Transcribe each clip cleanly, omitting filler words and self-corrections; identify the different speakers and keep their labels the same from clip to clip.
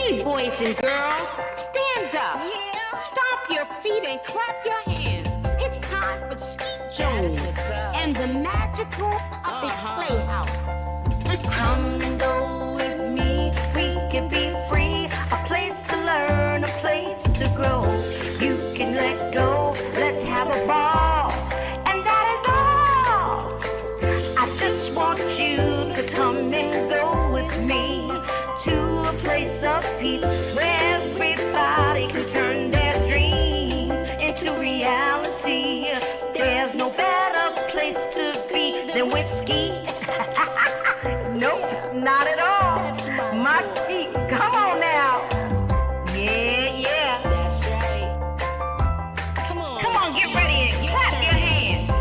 Speaker 1: Hey, boys and girls, stand up. Yeah. Stomp your feet and clap your hands. It's time for Skeet Jones and the magical puppet Playhouse.
Speaker 2: Come and go with me, we can be free. A place to learn, a place to grow. You can let go, let's have a ball. And that is all. I just want you to come and go with me to a place of peace where everybody can turn their dreams into reality. There's no better place to be than with Skeet. Nope, not at all. My Skeet, come on now. Yeah.
Speaker 1: That's right. Come on,
Speaker 2: Get ready and clap your hands.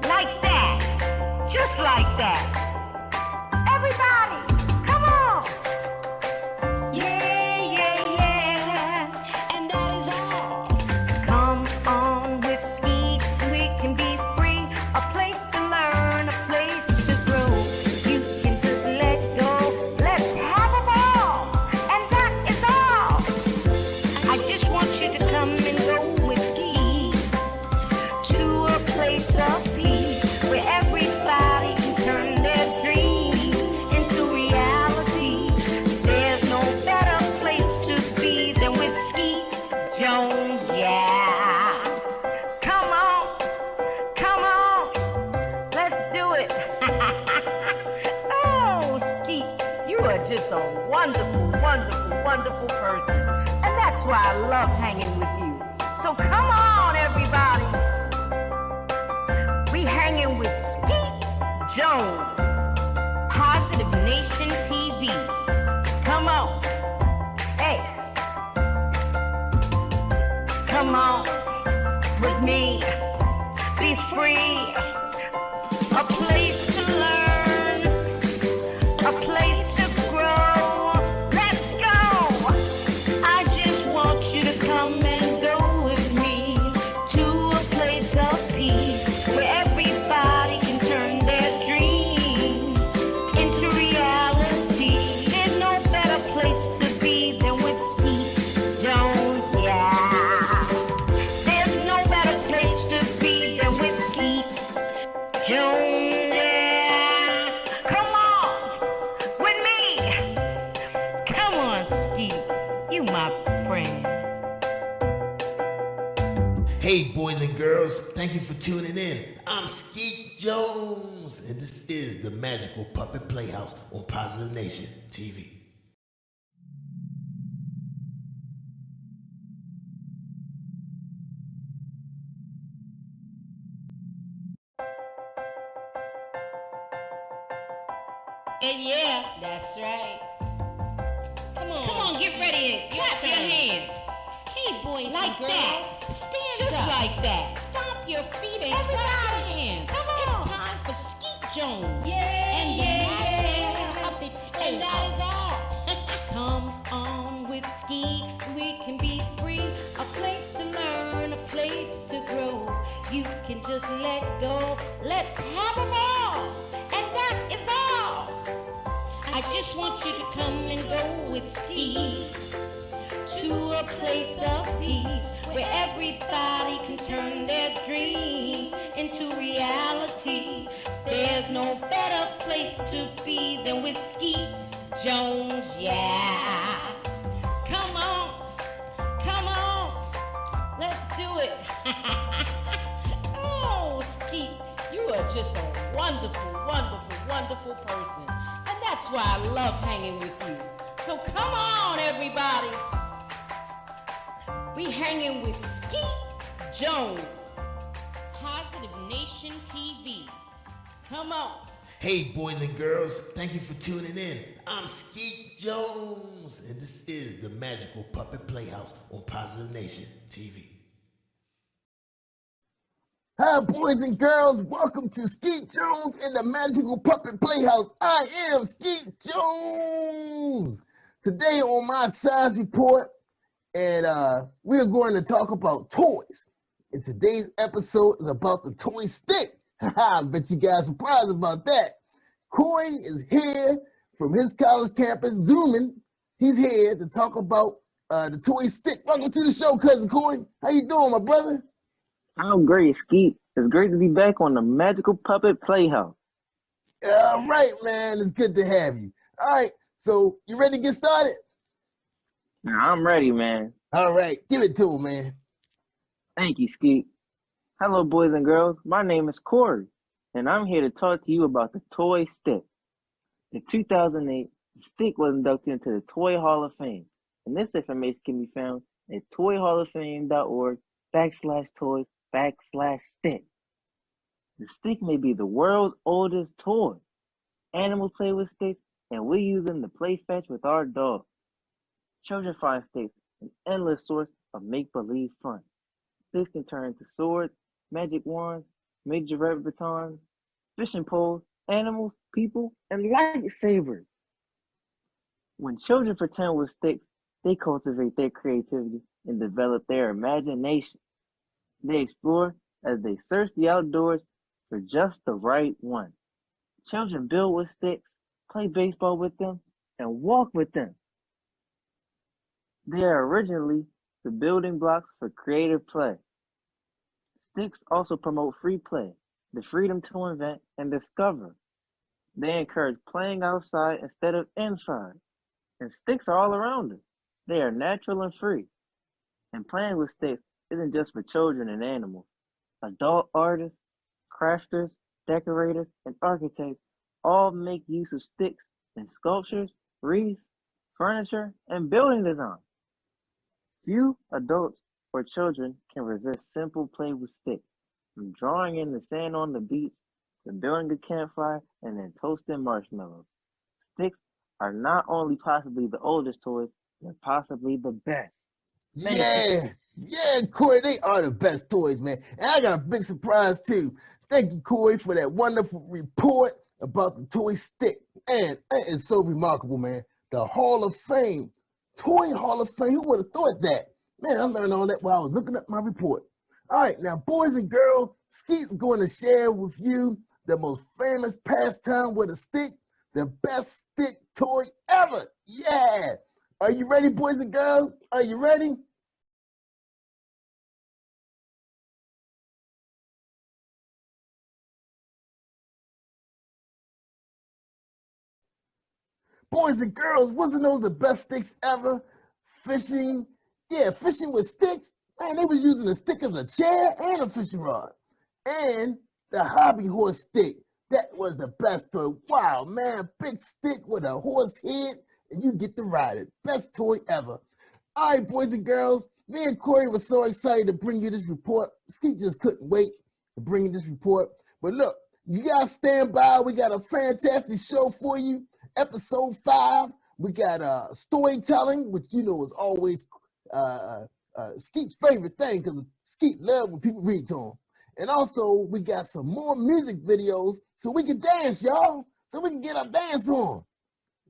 Speaker 2: Like that. Just like that. Everybody, come on. Yeah.
Speaker 1: And that is all.
Speaker 2: Come on with Skeet, we can be free. A place to learn, a place to grow. You can just let go, let's have a ball. And that is all. I just want you to come and go with Skeet to a place of peace where everybody can turn their dreams into reality. There's no better place to be than with Skeet Jones, yeah. Come on, let's do it. Oh, Skeet, you are just a wonderful, wonderful, wonderful person. And that's why I love hanging with you. So come on, everybody. We hanging with Skeet Jones,
Speaker 1: Positive Nation TV.
Speaker 2: come on. Hey, come on with me. Be free. A place to learn, a place to grow. Let's go. I just want you to come and go with me to a place of peace where everybody can turn their dreams into reality. There's no better place to be than with Skeet Jones, yeah. There's no better place to be than with Skeet Jones, yeah. Come on with me. Come on, Skeet. You my friend.
Speaker 3: Hey, boys and girls, thank you for tuning in. I'm Skeet Jones, and this is the Magical Puppet Playhouse on Positive Nation TV.
Speaker 1: Yeah, that's right. Come on, get ready and clap your hands. Hey, boys
Speaker 2: Like
Speaker 1: and girls,
Speaker 2: that.
Speaker 1: stand
Speaker 2: Just
Speaker 1: up.
Speaker 2: like that.
Speaker 1: Stomp your feet and
Speaker 2: Everybody,
Speaker 1: clap your hands.
Speaker 2: come on.
Speaker 1: It's time for Skeet Jones.
Speaker 2: Yeah.
Speaker 1: And the magical puppet
Speaker 2: And that is
Speaker 1: all.
Speaker 2: Come on with Skeet, we can be free. A place to learn, a place to grow. You can just let go. Let's have a ball. And that is all. I just want you to come and go with Skeet to a place of peace where everybody can turn their dreams into reality. There's no better place to be than with Skeet Jones, yeah. Come on, let's do it. Oh, Skeet, you are just a wonderful, wonderful, wonderful person. And that's why I love hanging with you. So come on, everybody. We hanging with Skeet Jones,
Speaker 1: Positive Nation TV.
Speaker 2: come on.
Speaker 3: Hey, boys and girls, thank you for tuning in. I'm Skeet Jones, and this is the Magical Puppet Playhouse on Positive Nation TV.
Speaker 4: Hi, boys and girls. Welcome to Skeet Jones and the Magical Puppet Playhouse. I am Skeet Jones. Today on my science report, and we're going to talk about toys. And today's episode is about the toy stick. I bet you guys are surprised about that. Corey is here from his college campus, zooming He's here to talk about the toy stick. Welcome to the show, Cousin Corey. How you doing, my brother?
Speaker 5: I'm great, Skeet. It's great to be back on the Magical Puppet Playhouse.
Speaker 4: All right, man. It's good to have you. All right, so you ready to get started?
Speaker 5: Now, I'm ready, man.
Speaker 4: All right, give it to him, man.
Speaker 5: Thank you, Skeet. Hello, boys and girls. My name is Corey, and I'm here to talk to you about the toy stick. In 2008, the stick was inducted into the Toy Hall of Fame, and this information can be found at toyhalloffame.org/toys/stick. The stick may be the world's oldest toy. Animals play with sticks, and we use them to play fetch with our dogs. Children find sticks an endless source of make-believe fun. Sticks can turn into swords, magic wands, major batons, fishing poles, animals, people, and lightsabers. When children pretend with sticks, they cultivate their creativity and develop their imagination. They explore as they search the outdoors for just the right one. Children build with sticks, play baseball with them, and walk with them. They are originally the building blocks for creative play. Sticks also promote free play, the freedom to invent and discover. They encourage playing outside instead of inside. And sticks are all around us. They are natural and free. And playing with sticks isn't just for children and animals. Adult artists, crafters, decorators, and architects all make use of sticks in sculptures, wreaths, furniture, and building design. Few adults or children can resist simple play with sticks, from drawing in the sand on the beach to building a campfire and then toasting marshmallows. Sticks are not only possibly the oldest toys, they're possibly the best.
Speaker 4: Yeah, Corey, they are the best toys, man. And I got a big surprise, too. Thank you, Corey, for that wonderful report about the toy stick. And that is so remarkable, man. The Hall of Fame, Toy Hall of Fame. Who would have thought that? Man, I learned all that while I was looking up my report. All right, now, boys and girls, Skeet's going to share with you the most famous pastime with a stick, the best stick toy ever. Yeah. Are you ready, boys and girls? Are you ready? Boys and girls, wasn't those the best sticks ever? Fishing, fishing with sticks. Man, they was using a stick as a chair and a fishing rod. And the hobby horse stick, that was the best toy. Wow, man, big stick with a horse head, and you get to ride it. Best toy ever. All right, boys and girls, me and Corey were so excited to bring you this report. Skeet just couldn't wait to bring you this report. But look, you guys stand by. We got a fantastic show for you. Episode 5, we got storytelling, which you know is always Skeet's favorite thing because Skeet loves when people read to him. And also, we got some more music videos so we can dance, y'all. So we can get our dance on.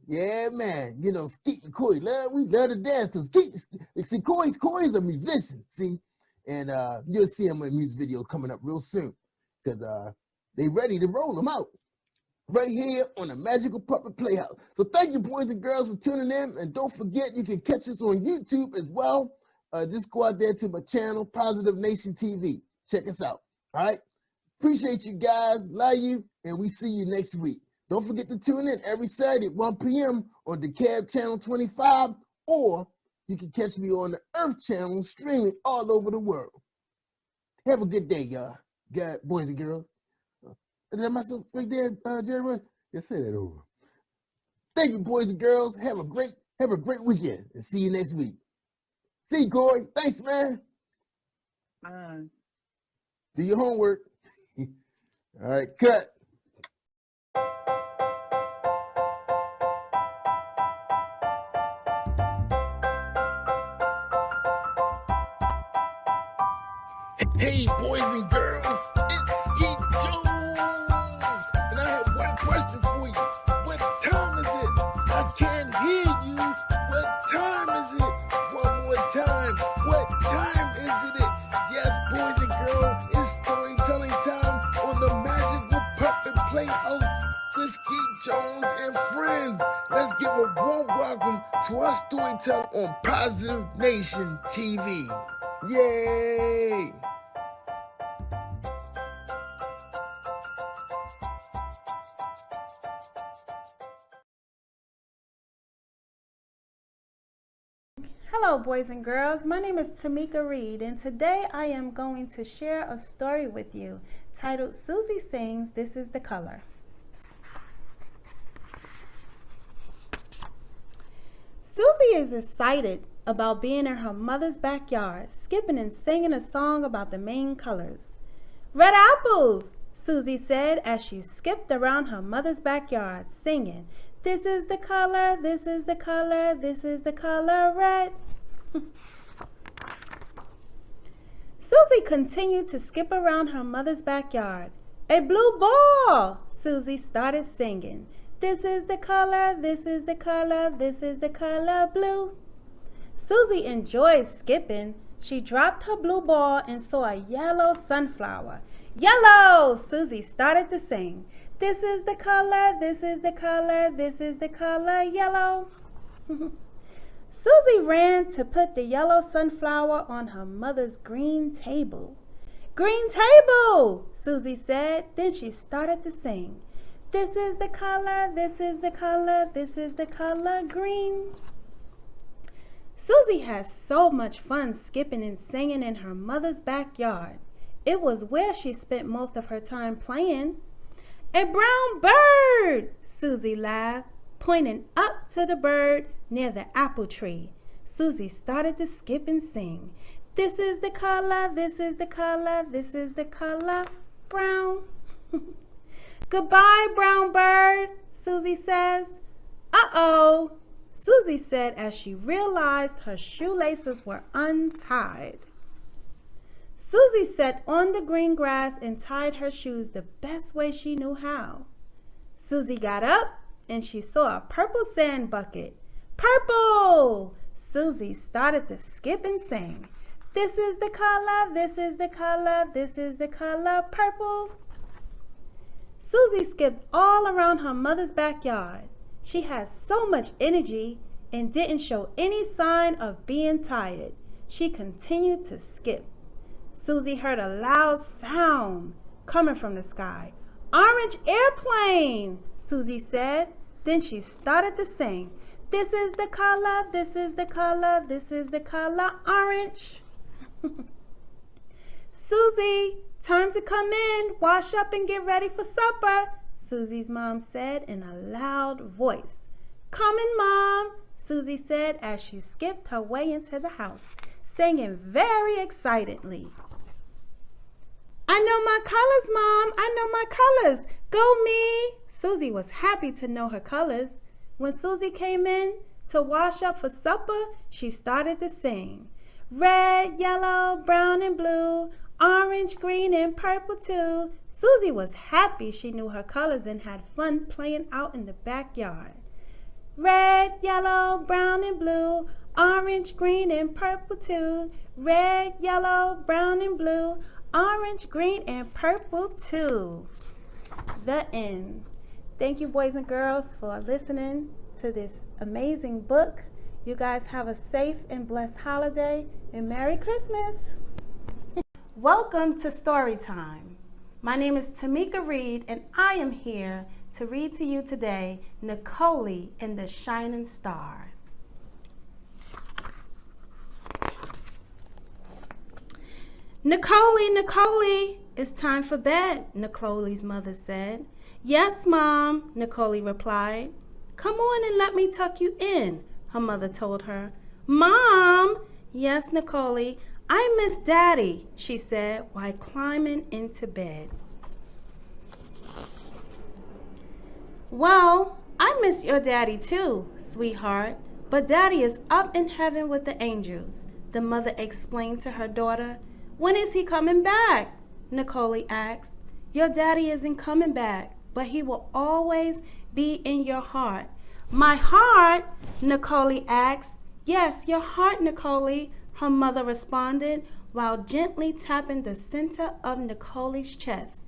Speaker 4: Yeah, man. You know, Skeet and Corey, we love to dance. See, Corey's a musician, see? And you'll see him in a music video coming up real soon because they ready to roll them out right here on the Magical Puppet Playhouse. So thank you, boys and girls, for tuning in. And don't forget, you can catch us on YouTube as well. Just go out there to my channel, Positive Nation TV. Check us out. All right. Appreciate you guys. Love you. And we see you next week. Don't forget to tune in every Saturday at 1 p.m. on the Cab Channel 25, or you can catch me on the Earth Channel streaming all over the world. Have a good day, y'all. Boys and girls. Did I mess up right there, Jerry? Just say that over. Thank you, boys and girls. Have a great weekend, and see you next week. See you, Corey. Thanks, man.
Speaker 5: Bye.
Speaker 4: Do your homework. All right, cut. Hey, boys and girls, it's Skeet Jones, and I have one question for you. What time is it? I can't hear you. What time is it? One more time. What time is it? Yes, boys and girls, it's storytelling time on the Magical Puppet Playhouse with Skeet Jones and friends. Let's give a warm welcome to our storyteller on Positive Nation TV. Yay!
Speaker 6: Hello boys and girls, my name is Tamika Reed and today I am going to share a story with you titled Susie Sings, This is the Color. Susie is excited about being in her mother's backyard, skipping and singing a song about the main colors. Red apples, Susie said as she skipped around her mother's backyard, singing, this is the color, this is the color, this is the color red. Susie continued to skip around her mother's backyard. A blue ball, Susie started singing. This is the color, this is the color, this is the color blue. Susie enjoyed skipping. She dropped her blue ball and saw a yellow sunflower. Yellow, Susie started to sing. This is the color, this is the color, this is the color yellow. Susie ran to put the yellow sunflower on her mother's green table. Green table, Susie said. Then she started to sing. This is the color, this is the color, this is the color green. Susie had so much fun skipping and singing in her mother's backyard. It was where she spent most of her time playing. A brown bird, Susie laughed, pointing up to the bird near the apple tree. Susie started to skip and sing. This is the color, this is the color, this is the color brown. Goodbye, brown bird, Susie says. Uh-oh, Susie said as she realized her shoelaces were untied. Susie sat on the green grass and tied her shoes the best way she knew how. Susie got up and she saw a purple sand bucket. Purple! Susie started to skip and sing. This is the color, this is the color, this is the color purple. Susie skipped all around her mother's backyard. She had so much energy and didn't show any sign of being tired. She continued to skip. Susie heard a loud sound coming from the sky. Orange airplane, Susie said. Then she started to sing. This is the color, this is the color, this is the color orange. Susie, time to come in, wash up and get ready for supper, Susie's mom said in a loud voice. Coming, Mom, Susie said as she skipped her way into the house, singing very excitedly. I know my colors, Mom. I know my colors. Go me. Susie was happy to know her colors. When Susie came in to wash up for supper, she started to sing. Red, yellow, brown, and blue, orange, green, and purple too. Susie was happy she knew her colors and had fun playing out in the backyard. Red, yellow, brown, and blue, orange, green, and purple too. Red, yellow, brown, and blue, orange, green, and purple too. The end. Thank you, boys and girls, for listening to this amazing book. You guys have a safe and blessed holiday and Merry Christmas. Welcome to Story Time. My name is Tamika Reed and I am here to read to you today Nicole and the Shining Star. Nicole, it's time for bed, Nicole's mother said. Yes, Mom, Nicole replied. Come on and let me tuck you in, her mother told her. Mom! Yes, Nicole, I miss Daddy, she said while climbing into bed. Well, I miss your daddy too, sweetheart, but Daddy is up in heaven with the angels, the mother explained to her daughter. When is he coming back? Nicole asked. Your daddy isn't coming back, but he will always be in your heart. My heart? Nicole asked. Yes, your heart, Nicole, her mother responded while gently tapping the center of Nicole's chest.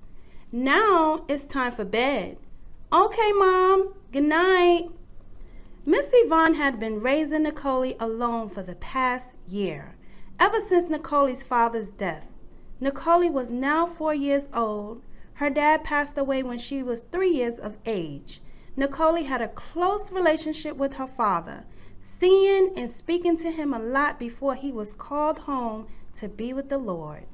Speaker 6: Now it's time for bed. Okay, Mom. Good night. Vaughn had been raising Nicole alone for the past year, ever since Nicole's father's death. Nicole was now 4 years old. Her dad passed away when she was 3 years of age. Nicole had a close relationship with her father, seeing and speaking to him a lot before he was called home to be with the Lord.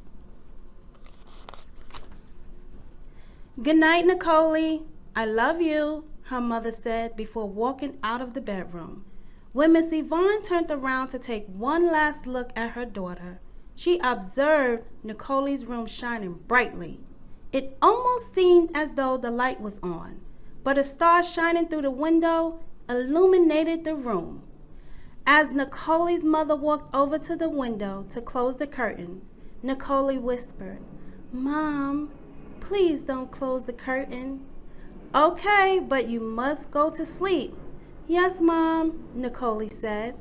Speaker 6: "Good night, Nicole. I love you," her mother said before walking out of the bedroom. When Miss Yvonne turned around to take one last look at her daughter, she observed Nicole's room shining brightly. It almost seemed as though the light was on, but a star shining through the window illuminated the room. As Nicole's mother walked over to the window to close the curtain, Nicole whispered, "Mom, please don't close the curtain." "Okay, but you must go to sleep." "Yes, Mom," Nicole said.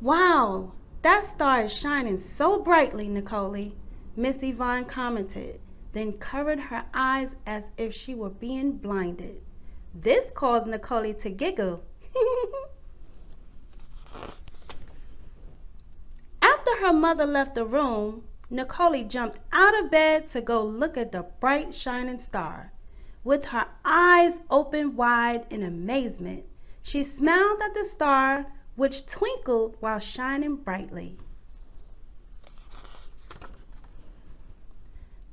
Speaker 6: "Wow, that star is shining so brightly, Nicole," Miss Yvonne commented, then covered her eyes as if she were being blinded. This caused Nicole to giggle. After her mother left the room, Nicole jumped out of bed to go look at the bright shining star. With her eyes open wide in amazement, she smiled at the star, which twinkled while shining brightly.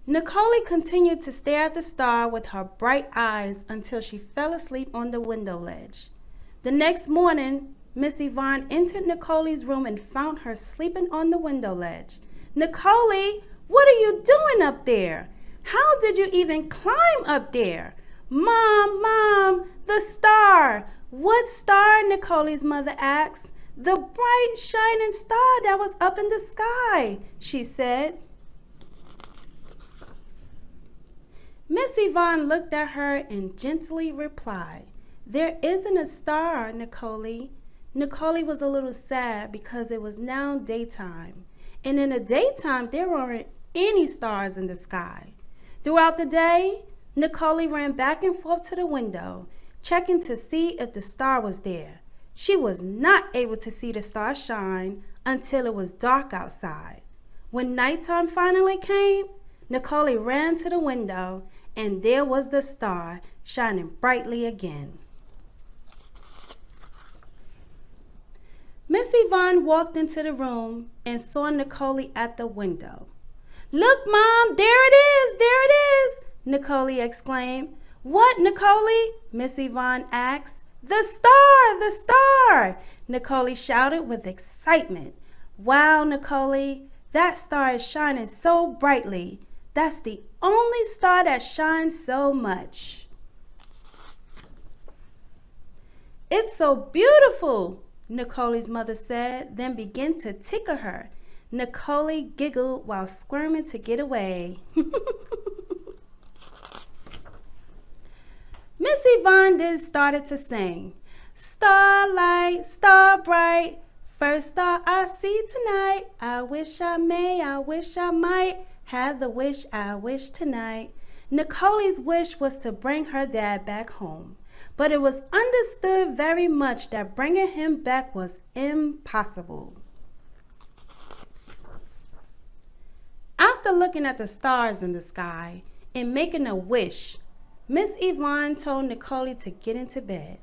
Speaker 6: Nicole continued to stare at the star with her bright eyes until she fell asleep on the window ledge. The next morning, Miss Yvonne entered Nicole's room and found her sleeping on the window ledge. "Nicole, what are you doing up there? How did you even climb up there?" Mom, the star." "What star?" Nicole's mother asked. "The bright shining star that was up in the sky," she said. Miss Yvonne looked at her and gently replied, "There isn't a star, Nicole." Nicole was a little sad because it was now daytime, and in the daytime there weren't any stars in the sky. Throughout the day, Nicole ran back and forth to the window, checking to see if the star was there. She was not able to see the star shine until it was dark outside. When nighttime finally came, Nicole ran to the window, and there was the star shining brightly again. Miss Yvonne walked into the room and saw Nicole at the window. "Look, Mom, there it is, Nicole exclaimed. "What, Nicole?" Miss Yvonne asked. The star, Nicole shouted with excitement. "Wow, Nicole, that star is shining so brightly. That's the only star that shines so much." "It's so beautiful," Nicole's mother said, then began to tickle her. Nicole giggled while squirming to get away. Miss Yvonne then started to sing. "Starlight, star bright, first star I see tonight. I wish I may, I wish I might, have the wish I wish tonight." Nicole's wish was to bring her dad back home, but it was understood very much that bringing him back was impossible. After looking at the stars in the sky and making a wish, Miss Yvonne told Nicole to get into bed.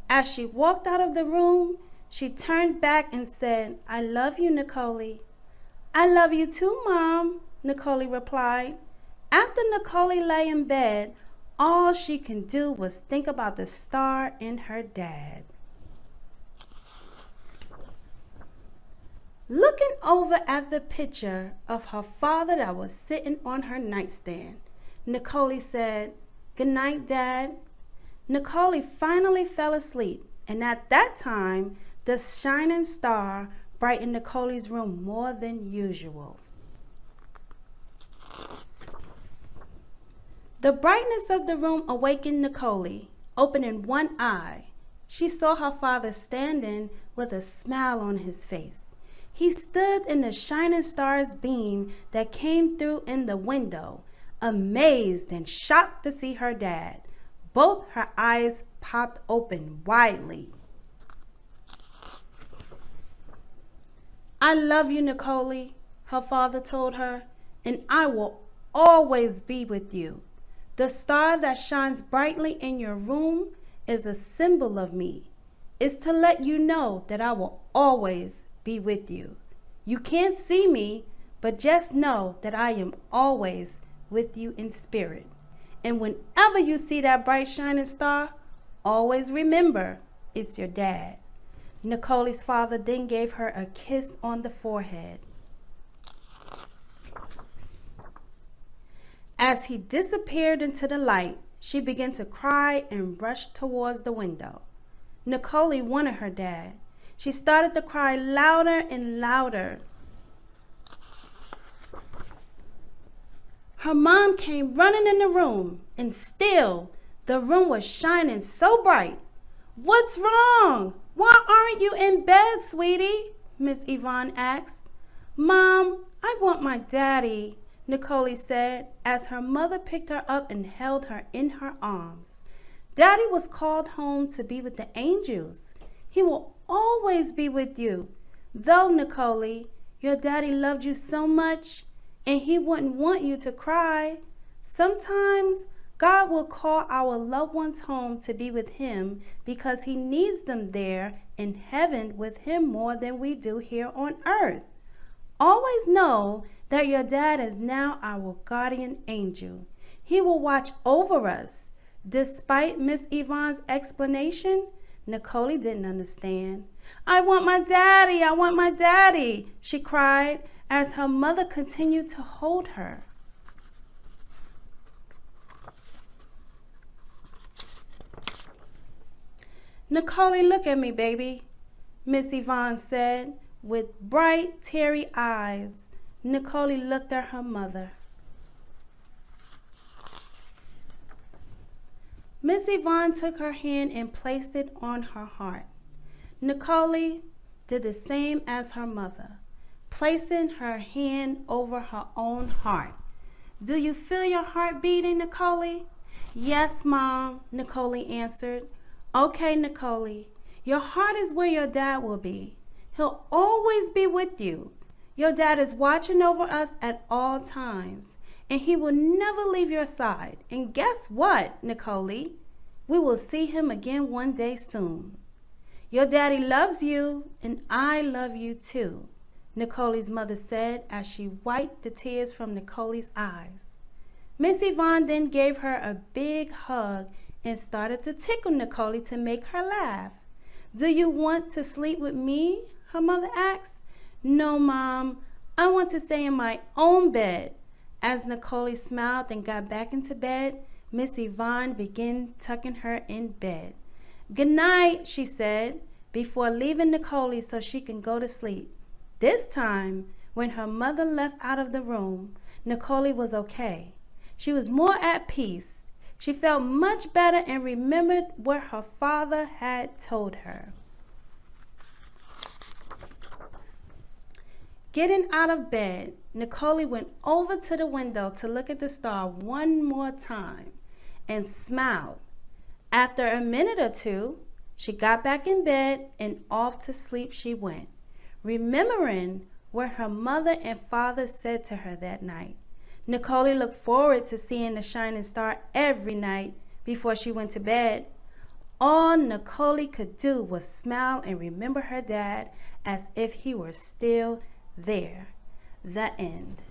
Speaker 6: As she walked out of the room, she turned back and said, "I love you, Nicole." "I love you too, Mom," Nicole replied. After Nicole lay in bed, all she could do was think about the star and her dad. Looking over at the picture of her father that was sitting on her nightstand, Nicole said, "Good night, Dad." Nicole finally fell asleep, and at that time, the shining star brightened Nicole's room more than usual. The brightness of the room awakened Nicole. Opening one eye, she saw her father standing with a smile on his face. He stood in the shining star's beam that came through in the window, amazed and shocked to see her dad. Both her eyes popped open widely. "I love you, Nicole," her father told her, "and I will always be with you. The star that shines brightly in your room is a symbol of me. It's to let you know that I will always be with you. You can't see me, but just know that I am always with you in spirit. And whenever you see that bright shining star, always remember it's your dad." Nicole's father then gave her a kiss on the forehead. As he disappeared into the light, she began to cry and rushed towards the window. Nicole wanted her dad. She started to cry louder and louder. Her mom came running in the room, and still the room was shining so bright. "What's wrong? Why aren't you in bed, sweetie?" Miss Yvonne asked. "Mom, I want my daddy," Nicole said as her mother picked her up and held her in her arms. "Daddy was called home to be with the angels. He will always be with you. Though, Nicole, your daddy loved you so much, and he wouldn't want you to cry. Sometimes God will call our loved ones home to be with him because he needs them there in heaven with him more than we do here on earth. Always know that your dad is now our guardian angel. He will watch over us." Despite Miss Yvonne's explanation, Nicole didn't understand. "I want my daddy, I want my daddy," she cried as her mother continued to hold her. "Nicole, look at me, baby," Miss Yvonne said. With bright, teary eyes, Nicole looked at her mother. Miss Yvonne took her hand and placed it on her heart. Nicole did the same as her mother, placing her hand over her own heart. "Do you feel your heart beating, Nicole?" "Yes, Mom," Nicole answered. "Okay, Nicole, your heart is where your dad will be. He'll always be with you. Your dad is watching over us at all times, and he will never leave your side. And guess what, Nicole? We will see him again one day soon. Your daddy loves you, and I love you too," Nicole's mother said as she wiped the tears from Nicole's eyes. Miss Yvonne then gave her a big hug and started to tickle Nicole to make her laugh. "Do you want to sleep with me?" her mother asked. "No, Mom, I want to stay in my own bed." As Nicole smiled and got back into bed, Miss Yvonne began tucking her in bed. "Good night," she said, before leaving Nicole so she can go to sleep. This time, when her mother left out of the room, Nicole was okay. She was more at peace. She felt much better and remembered what her father had told her. Getting out of bed, Nicole went over to the window to look at the star one more time and smiled. After a minute or two, she got back in bed and off to sleep she went, remembering what her mother and father said to her that night. Nicole looked forward to seeing the shining star every night before she went to bed. All Nicole could do was smile and remember her dad as if he were still there. The end.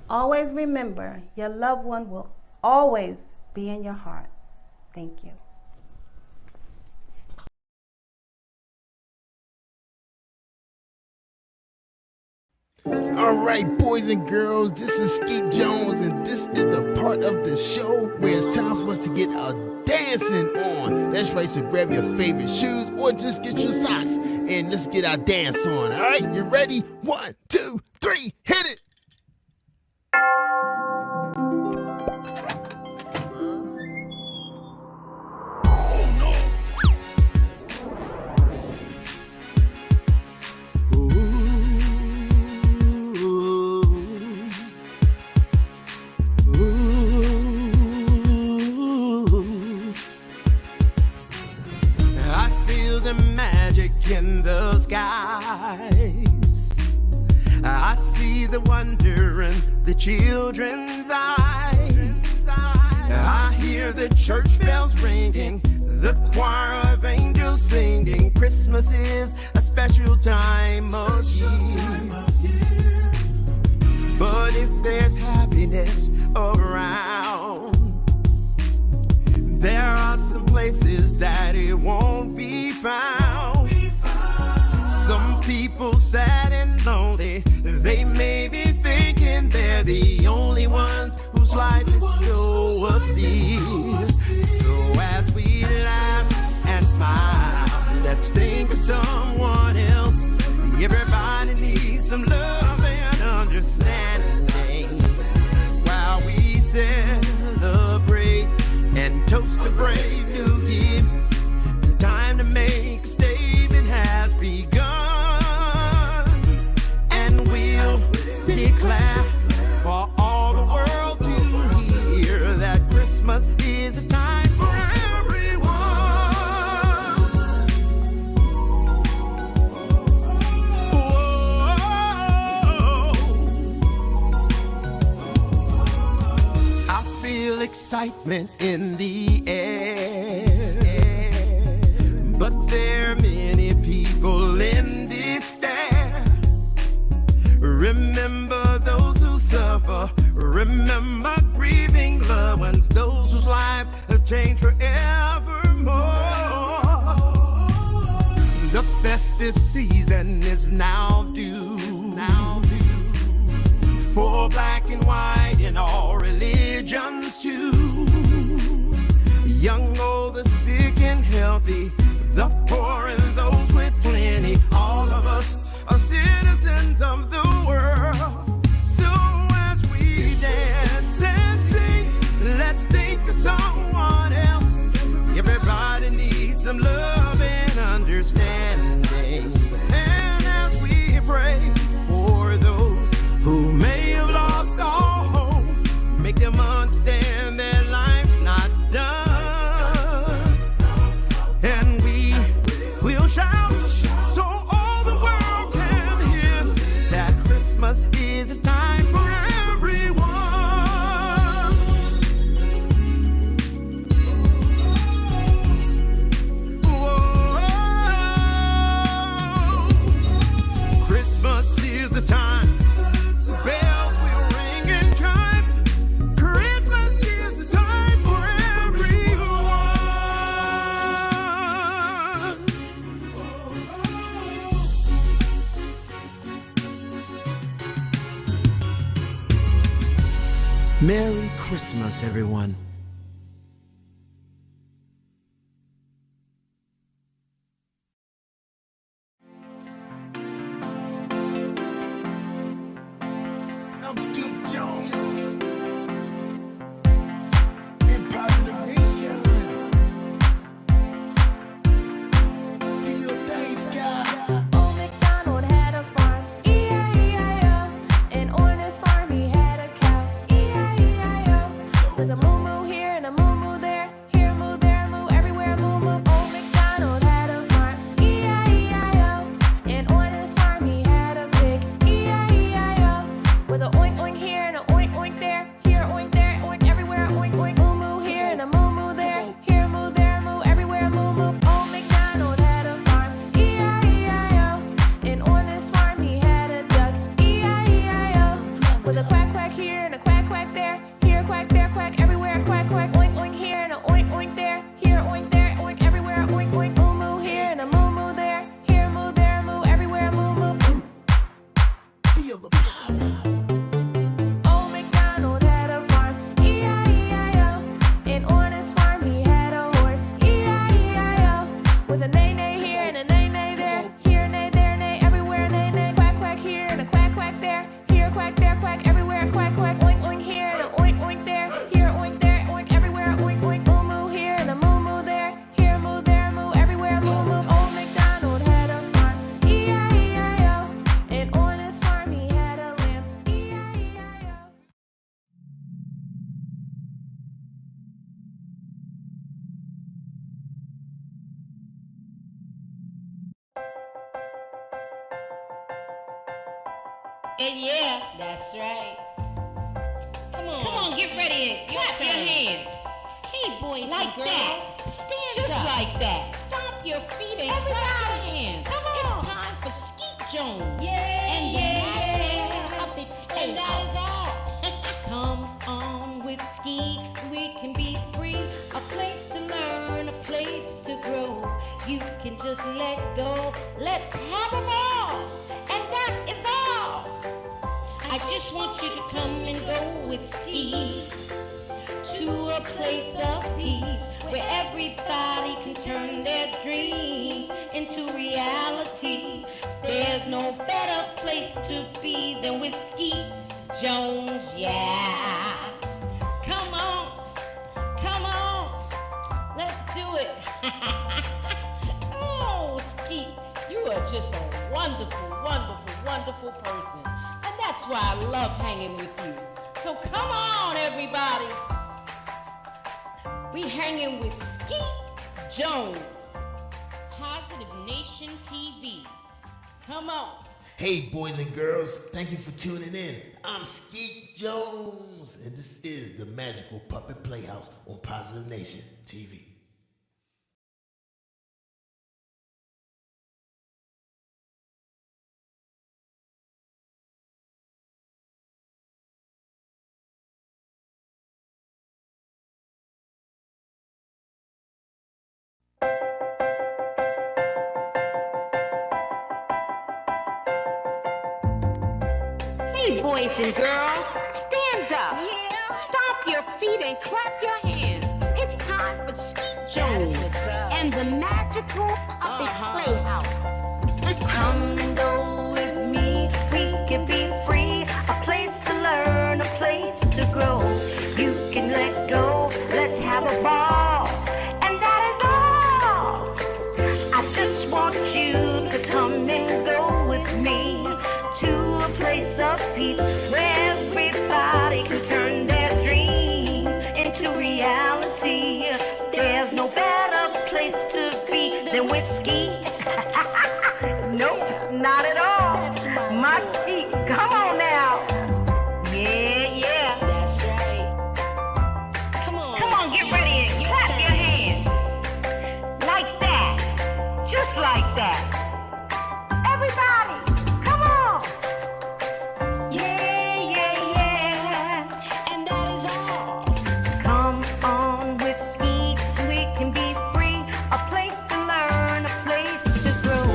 Speaker 6: Always remember, your loved one will always be in your heart. Thank you.
Speaker 3: All right, boys and girls, this is Skeet Jones, and this is the part of the show where it's time for us to get our dancing on. That's right, so grab your favorite shoes or just get your socks and let's get our dance on. All right, you ready? 1, 2, 3, hit it!
Speaker 7: see the wonder in the children's eyes. I hear the church bells ringing, the choir of angels singing. Christmas is a special time of year. But if there's happiness around, there are some places that it won't be found. Some people sad and lonely, they may be thinking they're the only ones whose life is so austere. So as we laugh and smile, let's think of someone else. Everybody needs some love and understanding while we celebrate and toast a brave new year. The time to make a statement has begun, and we'll declare for all the world to hear that Christmas is a time for everyone. Whoa. I feel excitement in the air, but there are many people in despair. Remember those who suffer, remember grieving loved ones, those whose lives have changed forevermore. The festive season is now due for black and white in all religions too. Young, old, the sick and healthy, the poor and those with plenty. All of us are citizens of the world. So as we dance and sing, let's think of someone else. Everybody needs some love and understanding. And as we pray for those who may have lost all hope, make them understand their life's not done. And we will shout so all the world can hear that Christmas is a time for everyone. Whoa. Christmas is the time. Bells will ring and chime. Christmas is the time for everyone. Merry Christmas, everyone.
Speaker 3: I'm Skeet Jones in Positive Nation. Do your thing, Sky.
Speaker 8: Old MacDonald had a farm, E-I-E-I-O. And on his farm he had a cow, E-I-E-I-O. With a moo-moo here and a moo-moo there, here a moo, there a moo, everywhere a moo-moo. Old MacDonald had a farm, E-I-E-I-O. And on his farm he had a pig, E-I-E-I-O. With a oink oink here and a oink oink there,
Speaker 1: Yeah, that's right. Come on, get ready and clap your hands. Hey, boys like and girls, that. Stand just up. Like that. Stomp your feet and clap your hands. Come on. It's time for Skeet Jones. And the puppet. And that is all. Come on with Skeet. We can be free. A place to learn, a place to grow. You can just let go. Let's have a ball. And that is all. I just want you to come and go with Skeet to a place of peace where everybody can turn their dreams into reality. There's no better place to be than with Skeet Jones, yeah. Come on, let's do it. Oh, Skeet, you are just a wonderful, wonderful, wonderful person. And that's why I love hanging with you. So come on, everybody. We hanging with Skeet Jones, Positive Nation TV. Come on.
Speaker 3: Hey, boys and girls, thank you for tuning in. I'm Skeet Jones, and this is the Magical Puppet Playhouse on Positive Nation TV.
Speaker 1: Hey, boys and girls, stand up. Yeah. Stomp your feet and clap your hands. It's time for Skeet Jones and the Magical Puppet Playhouse.
Speaker 2: Come and go with me, we can be free. A place to learn, a place to grow. You can let go, let's have a ball. And that is all. I just want you to come and go with me to a place of peace where everybody can turn their dreams into reality. There's no better place to be than with Skeet. Nope, not at all. My Skeet, come on now. Yeah.
Speaker 1: That's right. Come on,
Speaker 2: get ready and clap your hands. Like that. Just like that. Everybody, come on. Yeah.
Speaker 1: And that is all.
Speaker 2: Come on with Skeet, we can be free. A place to learn, a place to grow.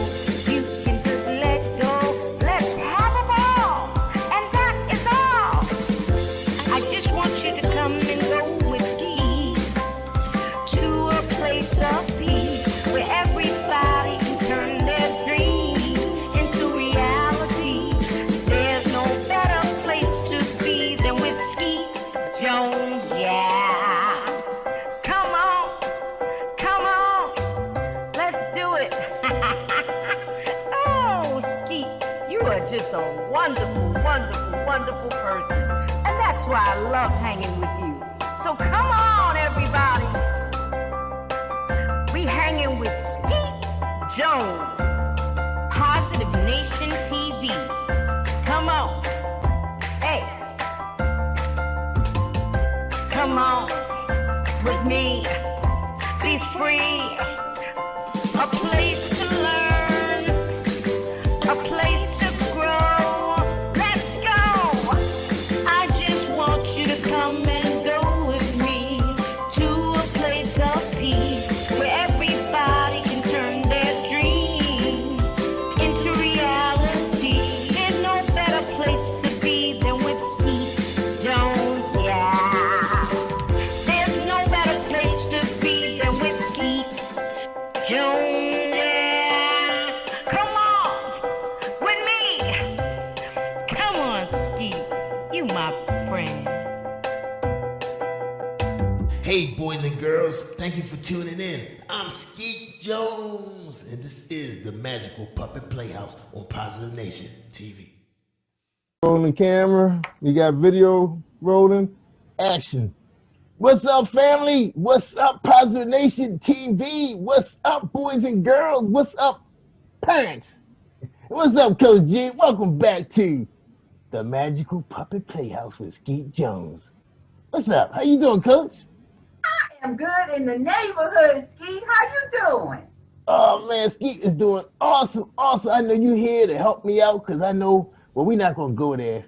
Speaker 2: You can just let go. Let's have a ball. And that is all. I just want you to come and go with Skeet to a place of peace where everybody can turn their dreams into reality. There's no better place to be than with Skeet Jones, yeah. Come on, let's do it. Oh, Skeet, you are just a wonderful, wonderful, wonderful person. And that's why I love hanging with you. So come on, everybody. We hanging with Skeet Jones,
Speaker 1: Positive Nation TV.
Speaker 2: come on. Hey, come on with me. Be free. A place to learn, a place to grow. Let's go. I just want you to come and go with me to a place of peace where everybody can turn their dreams into reality. There's no better place to be than with Skeet Jones, yeah. There's no better place to be than with Skeet Jones, yeah. Come on with me. Come on, Skeet. You my friend.
Speaker 3: Hey, boys and girls, thank you for tuning in. I'm Skeet Jones, and this is the Magical Puppet Playhouse on Positive Nation TV.
Speaker 4: Rolling camera, we got video rolling, action. What's up, family? What's up, Positive Nation TV? What's up, boys and girls? What's up, parents? What's up, Coach G? Welcome back to the Magical Puppet Playhouse with Skeet Jones. What's up? How you doing, Coach?
Speaker 9: I'm good in the neighborhood, Skeet. How you doing?
Speaker 4: Oh man, Skeet is doing awesome. I know you here to help me out because I know, well, we're not gonna go there,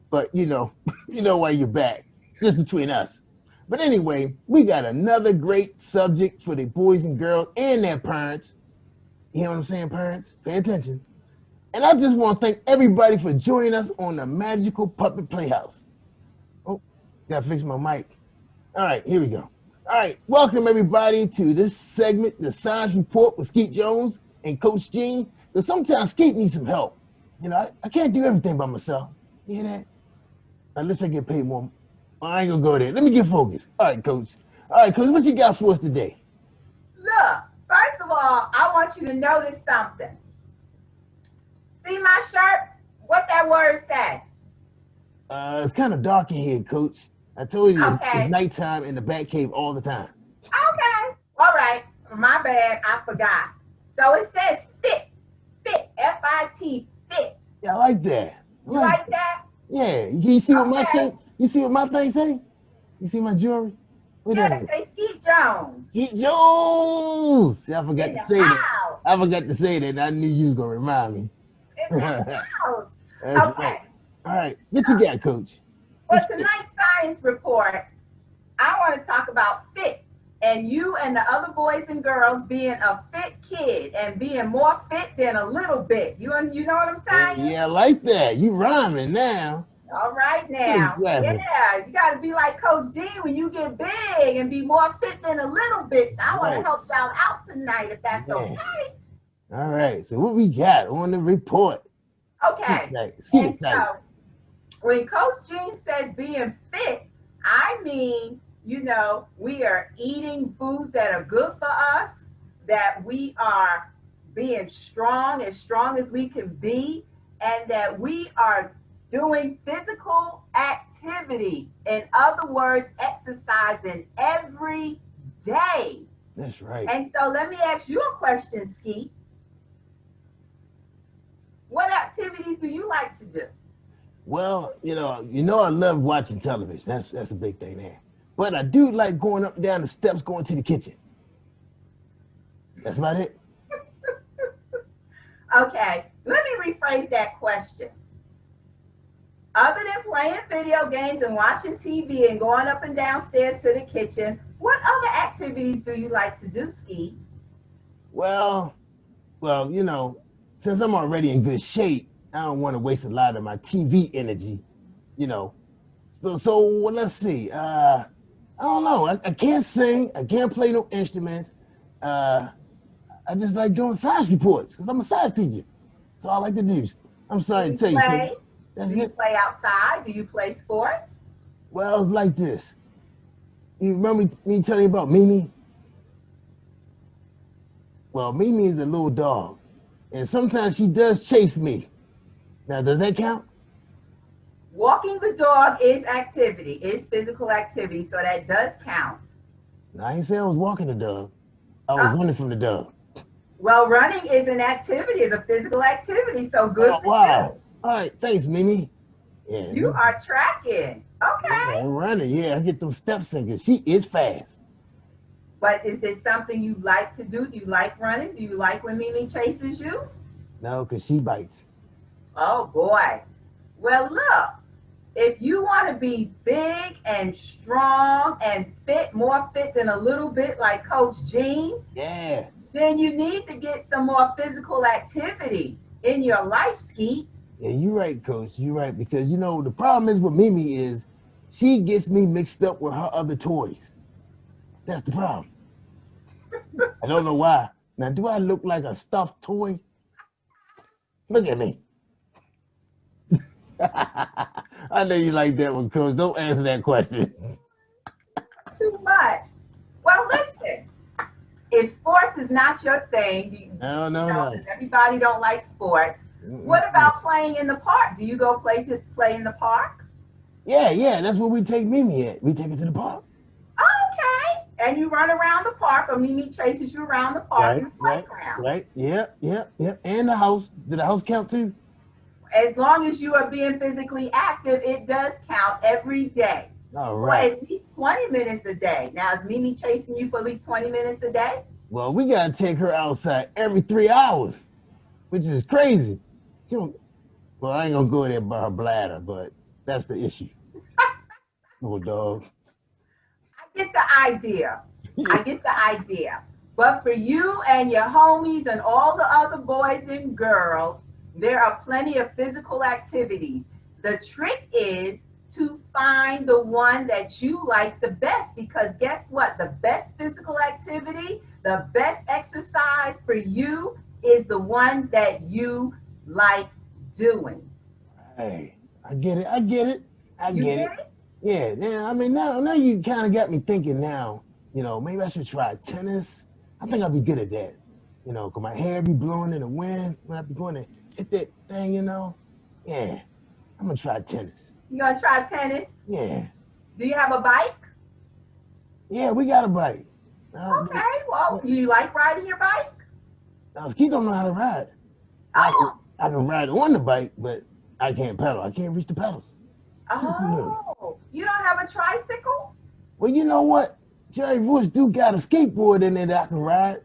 Speaker 4: but you know why you're back, just between us. But anyway, we got another great subject for the boys and girls and their parents. You hear what I'm saying, parents? Pay attention. And I just want to thank everybody for joining us on the Magical Puppet Playhouse. Oh, gotta fix my mic. All right, here we go. All right, welcome everybody to this segment, the Science Report with Skeet Jones and Coach Gene. Because sometimes Skeet needs some help. You know, I can't do everything by myself. You hear that? Unless I get paid more. I ain't gonna go there. Let me get focused. All right, Coach. All right, Coach, what you got for us today?
Speaker 9: Look, first of all, I want you to notice something. See my shirt? What that word say?
Speaker 4: It's kind of dark in here, Coach. I told you
Speaker 9: Okay.
Speaker 4: it's nighttime in the bat cave all the time.
Speaker 9: Okay. All right. My bad. I forgot. So it says fit. Fit. F-I-T. Fit.
Speaker 4: Yeah, I like that.
Speaker 9: You like that?
Speaker 4: Yeah. You see what my
Speaker 9: Okay.
Speaker 4: shirt? You see what my thing say? You see my jewelry? What
Speaker 9: Yeah,
Speaker 4: that
Speaker 9: it say Skeet Jones.
Speaker 4: Skeet Jones. See, I forgot
Speaker 9: In
Speaker 4: to
Speaker 9: the
Speaker 4: say that.
Speaker 9: house.
Speaker 4: I forgot to say that. And I knew you was gonna remind me.
Speaker 9: In the house.
Speaker 4: That's
Speaker 9: Okay.
Speaker 4: right. All right. What you got, Coach?
Speaker 9: For tonight's science report, I want to talk about fit and you and the other boys and girls being a fit kid and being more fit than a little bit. You know what I'm saying?
Speaker 4: Yeah, I like that. You rhyming now.
Speaker 9: All right now.
Speaker 4: Exactly.
Speaker 9: Yeah, you got to be like Coach G when you get big and be more fit than a little bit. So I want to
Speaker 4: Right.
Speaker 9: help y'all out tonight if that's
Speaker 4: Yeah.
Speaker 9: okay.
Speaker 4: All right. So what we got on the report?
Speaker 9: Okay.
Speaker 4: Skeet
Speaker 9: And so when Coach Gene says being fit, I mean, you know, we are eating foods that are good for us, that we are being strong as we can be, and that we are doing physical activity. In other words, exercising every day.
Speaker 4: That's right.
Speaker 9: And so let me ask you a question, Skeet. What activities do you like to do?
Speaker 4: Well, you know, I love watching television. That's a big thing there. But I do like going up and down the steps, going to the kitchen. That's about it.
Speaker 9: Okay, let me rephrase that question. Other than playing video games and watching TV and going up and downstairs to the kitchen, what other activities do you like to do, Skeet?
Speaker 4: Well, you know, since I'm already in good shape, I don't want to waste a lot of my TV energy, you know. So well, let's see. I don't know. I can't sing. I can't play no instruments. I just like doing science reports because I'm a science teacher. That's all I like to do. I'm sorry to tell you.
Speaker 9: Play?
Speaker 4: That's
Speaker 9: Do you
Speaker 4: it.
Speaker 9: play outside? Do you play sports?
Speaker 4: Well, it's like this. You remember me telling you about Mimi? Well, Mimi is a little dog, and sometimes she does chase me. Now, does that count?
Speaker 9: Walking the dog is activity, is physical activity, so that does count.
Speaker 4: No, I ain't say I was walking the dog. I was running from the dog.
Speaker 9: Well, running is an activity, is a physical activity, so good
Speaker 4: Oh,
Speaker 9: for
Speaker 4: wow. All right, thanks, Mimi. Yeah,
Speaker 9: you. You are tracking. Okay.
Speaker 4: I'm running. Yeah, I get them steps in because she is fast.
Speaker 9: But is it something you like to do? Do you like running? Do you like when Mimi chases you?
Speaker 4: No, because she bites.
Speaker 9: Oh, boy. Well, look, if you want to be big and strong and fit, more fit than a little bit like Coach Gene,
Speaker 4: Yeah.
Speaker 9: then you need to get some more physical activity in your life, Skeet.
Speaker 4: Yeah, you're right, Coach. You're right. Because, you know, the problem is with Mimi is she gets me mixed up with her other toys. That's the problem. I don't know why. Now, do I look like a stuffed toy? Look at me. I know you like that one, Coach. Don't answer that question.
Speaker 9: Too much. Well, listen, if sports is not your thing,
Speaker 4: No.
Speaker 9: everybody don't like sports. What about playing in the park? Do you go play in the park?
Speaker 4: Yeah, that's where we take Mimi at. We take her to the park.
Speaker 9: Okay. And you run around the park, or Mimi chases you around the park and playground.
Speaker 4: Right. Yep. And the house. Did the house count too?
Speaker 9: As long as you are being physically active, it does count every day.
Speaker 4: All
Speaker 9: For
Speaker 4: right.
Speaker 9: at least 20 minutes a day. Now, is Mimi chasing you for at least 20 minutes a day?
Speaker 4: Well, we gotta take her outside every 3 hours, which is crazy. She don't, well, I ain't gonna go there by her bladder, but that's the issue. Little dog.
Speaker 9: I get the idea. I get the idea. But for you and your homies and all the other boys and girls, there are plenty of physical activities. The trick is to find the one that you like the best, because guess what? The best physical activity, the best exercise for you is the one that you like doing.
Speaker 4: Hey, I get it. I get it. I
Speaker 9: You
Speaker 4: get it.
Speaker 9: get it?
Speaker 4: Yeah, yeah. I mean, now you kind of got me thinking. Now, maybe I should try tennis. I think I'll be good at that. Cause my hair be blowing in the wind when I be going to hit that thing. Yeah, I'm gonna try tennis.
Speaker 9: You gonna try tennis?
Speaker 4: Yeah,
Speaker 9: Do you have a bike?
Speaker 4: yeah. We got a bike.
Speaker 9: Okay, well, you like riding your bike?
Speaker 4: Now, Skeet don't know how to ride.
Speaker 9: Oh,
Speaker 4: I can ride on the bike, but I can't pedal. I can't reach the pedals.
Speaker 9: oh, you don't have a tricycle?
Speaker 4: Well, you know what? Jerry Woods do got a skateboard in there that I can ride.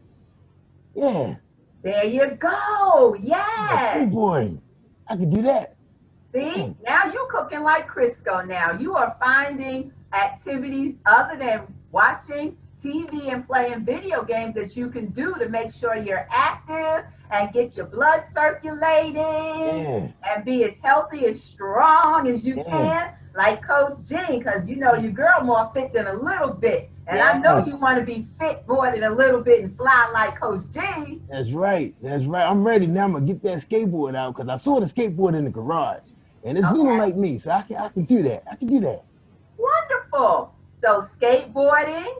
Speaker 4: Yeah.
Speaker 9: There you go. Yeah.
Speaker 4: Skateboarding. I can do that.
Speaker 9: See, now you cooking like Crisco now. You are finding activities other than watching TV and playing video games that you can do to make sure you're active and get your blood circulating and be as healthy, as strong as you can, like Coach Jean, because your girl more fit than a little bit. And I know you want to be fit more than a little bit and fly like Coach Jean.
Speaker 4: That's right. That's right. I'm ready now. I'm going to get that skateboard out because I saw the skateboard in the garage. And it's little like me, so I can do that. I can do that.
Speaker 9: Wonderful. So skateboarding,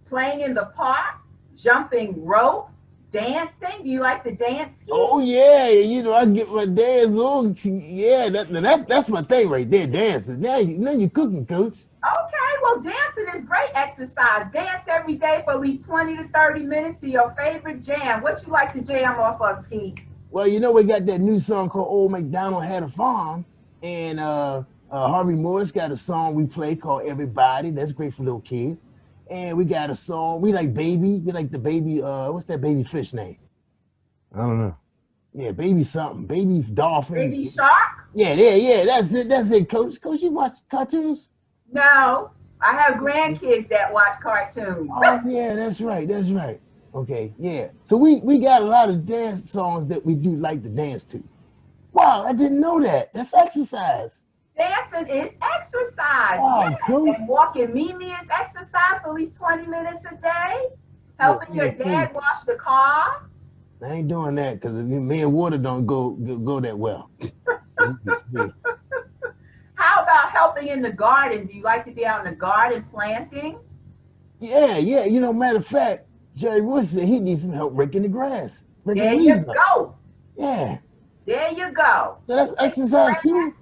Speaker 9: playing in the park, jumping rope, dancing. Do you like to dance?
Speaker 4: Oh yeah, I get my dance on. Yeah, that's my thing right there, dancing. Now you cooking, Coach.
Speaker 9: Okay, well, dancing is great exercise. Dance every day for at least 20 to 30 minutes to your favorite jam. What you like to jam off of, Skeet?
Speaker 4: Well, we got that new song called Old MacDonald Had a Farm, and Harvey Morris got a song we play called Everybody. That's great for little kids. And we got a song, we like Baby. We like the baby, what's that baby fish name? I don't know. Yeah, Baby something. Baby Dolphin.
Speaker 9: Baby Shark?
Speaker 4: Yeah, that's it, Coach. Coach, you watch cartoons?
Speaker 9: No, I have grandkids that watch cartoons.
Speaker 4: Oh, yeah, that's right. Okay, yeah. So we got a lot of dance songs that we do like to dance to. Wow, I didn't know that. That's exercise.
Speaker 9: Dancing is exercise.
Speaker 4: Wow,
Speaker 9: Yes.
Speaker 4: cool.
Speaker 9: And walking Mimi is exercise for at least 20 minutes a day. Helping your dad wash the car.
Speaker 4: I ain't doing that because me and water don't go that well.
Speaker 9: How about helping in the garden? Do you like to be out in the garden planting?
Speaker 4: Yeah. Matter of fact, Jerry Wood said he needs some help raking the grass.
Speaker 9: There you go.
Speaker 4: Yeah.
Speaker 9: There you go.
Speaker 4: So that's exercise too?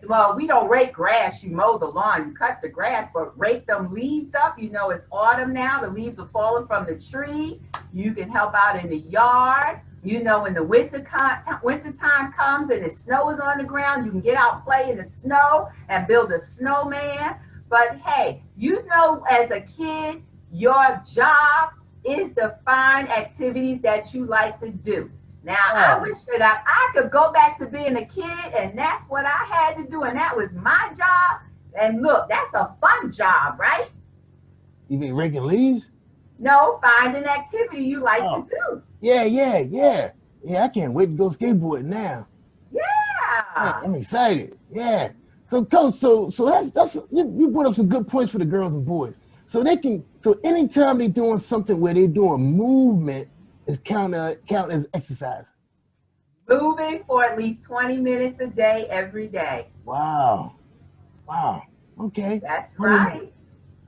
Speaker 9: Well, we don't rake grass. You mow the lawn, you cut the grass, but rake them leaves up. It's autumn now. The leaves are falling from the tree. You can help out in the yard. When the winter time comes and the snow is on the ground, you can get out, play in the snow and build a snowman. But hey, as a kid, your job is to find activities that you like to do. Now, I wish that I could go back to being a kid, and that's what I had to do, and that was my job. And look, that's a fun job, right?
Speaker 4: You mean raking leaves?
Speaker 9: No, find an activity you like to do.
Speaker 4: Yeah. Yeah, I can't wait to go skateboarding now.
Speaker 9: Yeah.
Speaker 4: I'm excited. Yeah. So, Coach, so that's you brought up some good points for the girls and boys. So anytime they're doing something where they're doing movement, is count as exercise.
Speaker 9: Moving for at least 20 minutes a day, every day.
Speaker 4: Wow. Okay.
Speaker 9: That's right.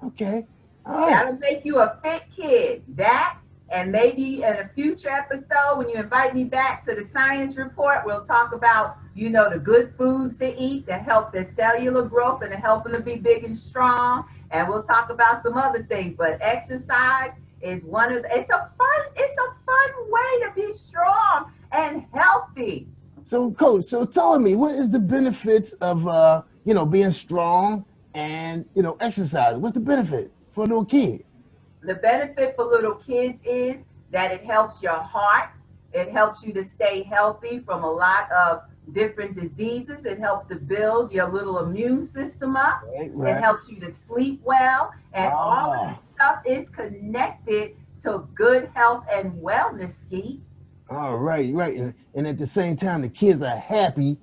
Speaker 4: Okay. All right.
Speaker 9: That'll make you a fit kid. That, and maybe in a future episode, when you invite me back to the science report, we'll talk about, the good foods to eat that help their cellular growth and to help them to be big and strong. And we'll talk about some other things, but exercise is it's a fun way to be strong and healthy.
Speaker 4: So, Coach, so tell me, what is the benefits of being strong and exercise? What's the benefit for a little kid?
Speaker 9: The benefit for little kids is that it helps your heart. It helps you to stay healthy from a lot of different diseases. It helps to build your little immune system up.
Speaker 4: Right.
Speaker 9: It helps you to sleep well. And all of
Speaker 4: Ah.
Speaker 9: this stuff is connected to good health and wellness, Skeet.
Speaker 4: All right, right. And at the same time, the kids are happy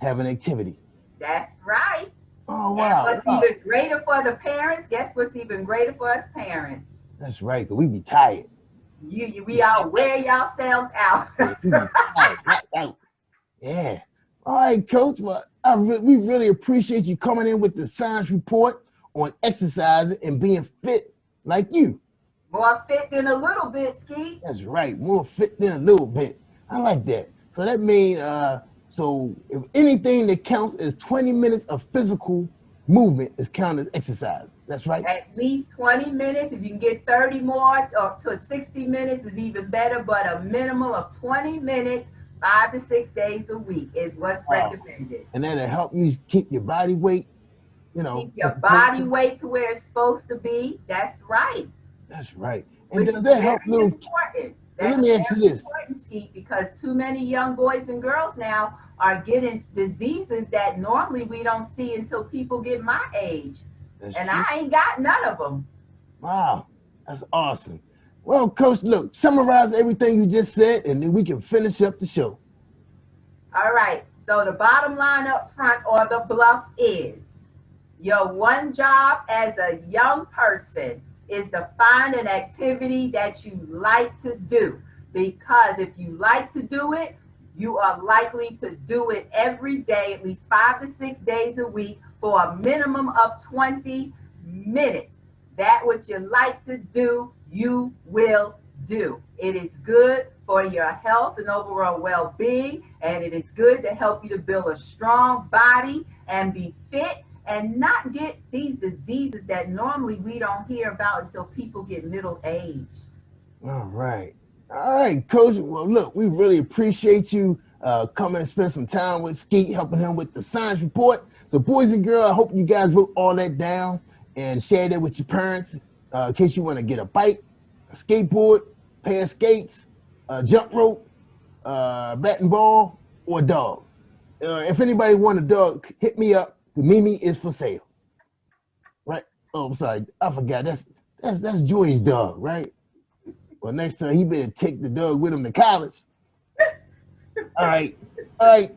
Speaker 4: having activity.
Speaker 9: That's right.
Speaker 4: Oh,
Speaker 9: And
Speaker 4: wow.
Speaker 9: what's even greater for the parents, guess what's even greater for us parents?
Speaker 4: That's right, because we be tired.
Speaker 9: We all wear yourselves out. That's
Speaker 4: We be
Speaker 9: right.
Speaker 4: tired, knocked out. Yeah. All right, Coach. Well, we really appreciate you coming in with the science report on exercising and being fit like you.
Speaker 9: More fit than a little bit, Skeet.
Speaker 4: That's right. More fit than a little bit. I like that. So that means, so if anything that counts as 20 minutes of physical movement is counted as exercise. That's right.
Speaker 9: At least 20 minutes. If you can get 30 more or to 60 minutes is even better, but a minimum of 20 minutes, 5 to 6 days a week is what's
Speaker 4: Wow.
Speaker 9: recommended.
Speaker 4: And that'll help you keep your body weight,
Speaker 9: Keep your body weight to where it's supposed to be. That's right.
Speaker 4: That's right. And
Speaker 9: Which
Speaker 4: does
Speaker 9: is
Speaker 4: that help
Speaker 9: very
Speaker 4: little?
Speaker 9: important.
Speaker 4: Let
Speaker 9: That's
Speaker 4: me ask you
Speaker 9: very
Speaker 4: this.
Speaker 9: important, Skeet, because too many young boys and girls now are getting diseases that normally we don't see until people get my age.
Speaker 4: That's
Speaker 9: And
Speaker 4: true.
Speaker 9: I ain't got none of them.
Speaker 4: Wow, that's awesome. Well, Coach, look, summarize everything you just said, and then we can finish up the show.
Speaker 9: All right. So the bottom line up front or the bluff is your one job as a young person is to find an activity that you like to do. Because if you like to do it, you are likely to do it every day, at least 5 to 6 days a week for a minimum of 20 minutes. That what you like to do, you will do. It is good for your health and overall well-being, and it is good to help you to build a strong body and be fit and not get these diseases that normally we don't hear about until people get middle age.
Speaker 4: All right. All right, Coach. Well, look, we really appreciate you coming and spend some time with Skeet, helping him with the science report. So, boys and girls, I hope you guys wrote all that down and shared it with your parents in case you want to get a bike, a skateboard, pair of skates, a jump rope, bat and ball, or a dog. If anybody want a dog, hit me up. The Mimi is for sale. Right? Oh, I'm sorry. I forgot. That's Joy's dog, right? Well, next time he better take the dog with him to college. All right,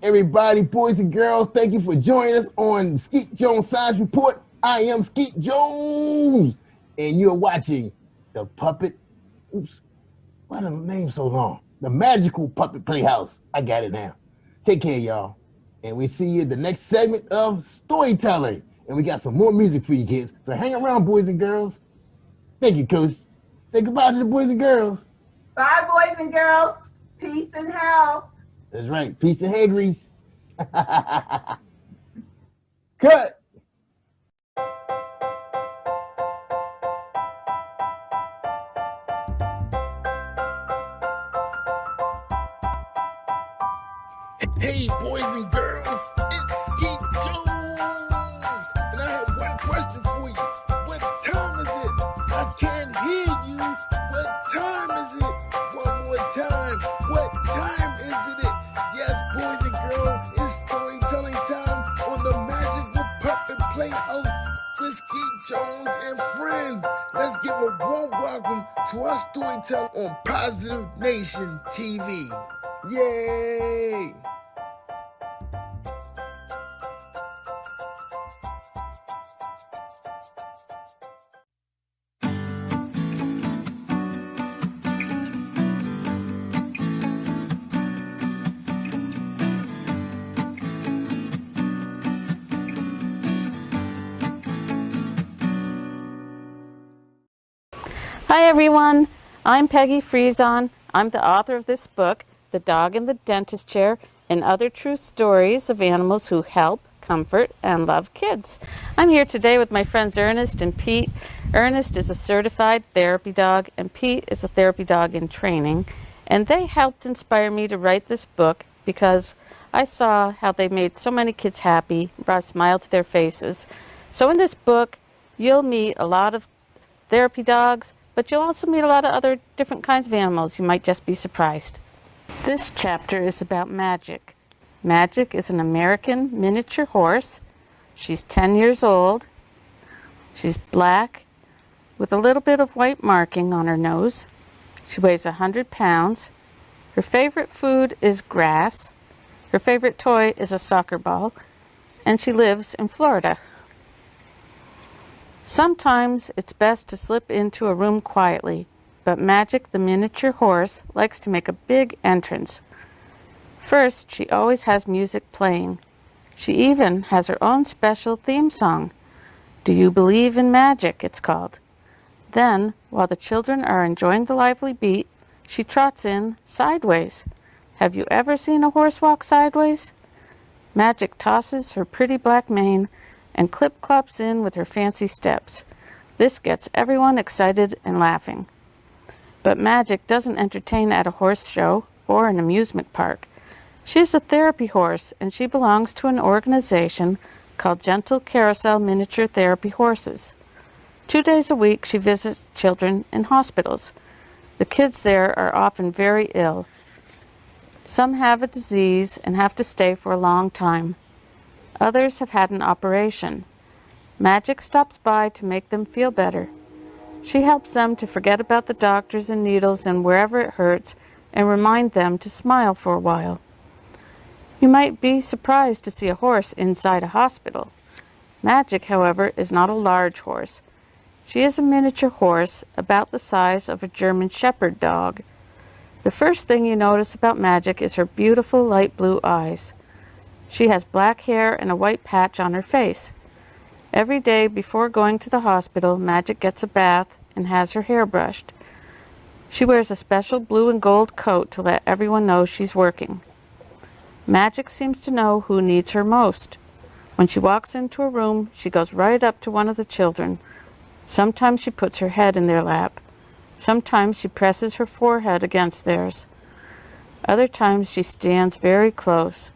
Speaker 4: everybody, boys and girls, thank you for joining us on Skeet Jones Science Report. I am Skeet Jones, and you're watching the Puppet. Oops, why the name so long? The Magical Puppet Playhouse. I got it now. Take care, y'all, and we see you in the next segment of storytelling. And we got some more music for you kids. So hang around, boys and girls. Thank you, Coach. Say goodbye to the boys and girls.
Speaker 9: Bye, boys and girls. Peace and health.
Speaker 4: That's right. Peace and hair grease. Cut.
Speaker 3: Hey, boys and girls, it's Skeet Jones. And I have one question for you. What time is it? I can't hear you. What time is it? One more time. What time is it? Yes, boys and girls, it's storytelling time on the Magical Puppet Playhouse with Skeet Jones and friends. Let's give a warm welcome to our storyteller on Positive Nation TV. Yay!
Speaker 10: Hi everyone, I'm Peggy Friesen. I'm the author of this book, The Dog in the Dentist Chair, and Other True Stories of Animals Who Help, Comfort, and Love Kids. I'm here today with my friends Ernest and Pete. Ernest is a certified therapy dog, and Pete is a therapy dog in training. And they helped inspire me to write this book because I saw how they made so many kids happy, brought a smile to their faces. So in this book, you'll meet a lot of therapy dogs, but you'll also meet a lot of other different kinds of animals. You might just be surprised. This chapter is about Magic. Magic is an American miniature horse. She's 10 years old. She's black with a little bit of white marking on her nose. She weighs 100 pounds. Her favorite food is grass. Her favorite toy is a soccer ball, and she lives in Florida. Sometimes it's best to slip into a room quietly, but Magic, the miniature horse, likes to make a big entrance. First, she always has music playing. She even has her own special theme song. Do You Believe in Magic, it's called. Then, while the children are enjoying the lively beat, she trots in sideways. Have you ever seen a horse walk sideways? Magic tosses her pretty black mane and clip-clops in with her fancy steps. This gets everyone excited and laughing. But Magic doesn't entertain at a horse show or an amusement park. She's a therapy horse, and she belongs to an organization called Gentle Carousel Miniature Therapy Horses. 2 days a week, she visits children in hospitals. The kids there are often very ill. Some have a disease and have to stay for a long time. Others have had an operation. Magic stops by to make them feel better. She helps them to forget about the doctors and needles and wherever it hurts and remind them to smile for a while. You might be surprised to see a horse inside a hospital. Magic, however, is not a large horse. She is a miniature horse about the size of a German Shepherd dog. The first thing you notice about Magic is her beautiful light blue eyes. She has black hair and a white patch on her face. Every day before going to the hospital, Magic gets a bath and has her hair brushed. She wears a special blue and gold coat to let everyone know she's working. Magic seems to know who needs her most. When she walks into a room, she goes right up to one of the children. Sometimes she puts her head in their lap. Sometimes she presses her forehead against theirs. Other times she stands very close.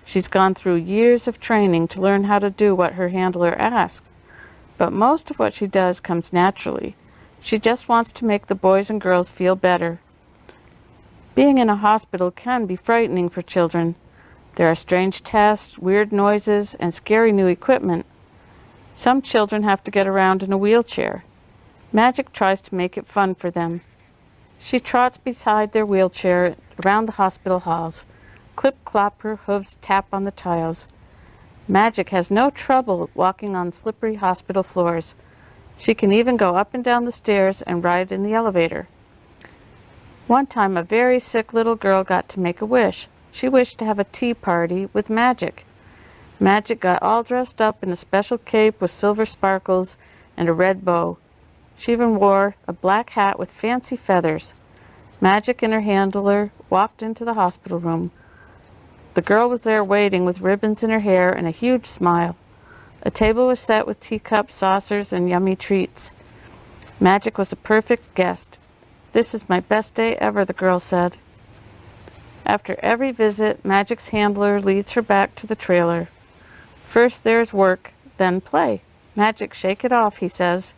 Speaker 10: She's gone through years of training to learn how to do what her handler asks. But most of what she does comes naturally. She just wants to make the boys and girls feel better. Being in a hospital can be frightening for children. There are strange tests, weird noises, and scary new equipment. Some children have to get around in a wheelchair. Magic tries to make it fun for them. She trots beside their wheelchair around the hospital halls. Clip-clop, her hooves tap on the tiles. Magic has no trouble walking on slippery hospital floors. She can even go up and down the stairs and ride in the elevator. One time a very sick little girl got to make a wish. She wished to have a tea party with Magic. Magic got all dressed up in a special cape with silver sparkles and a red bow. She even wore a black hat with fancy feathers. Magic and her handler walked into the hospital room. The girl was there waiting with ribbons in her hair and a huge smile. A table was set with teacups, saucers, and yummy treats. Magic was a perfect guest. "This is my best day ever," the girl said. After every visit, Magic's handler leads her back to the trailer. First there's work, then play. "Magic, shake it off," he says.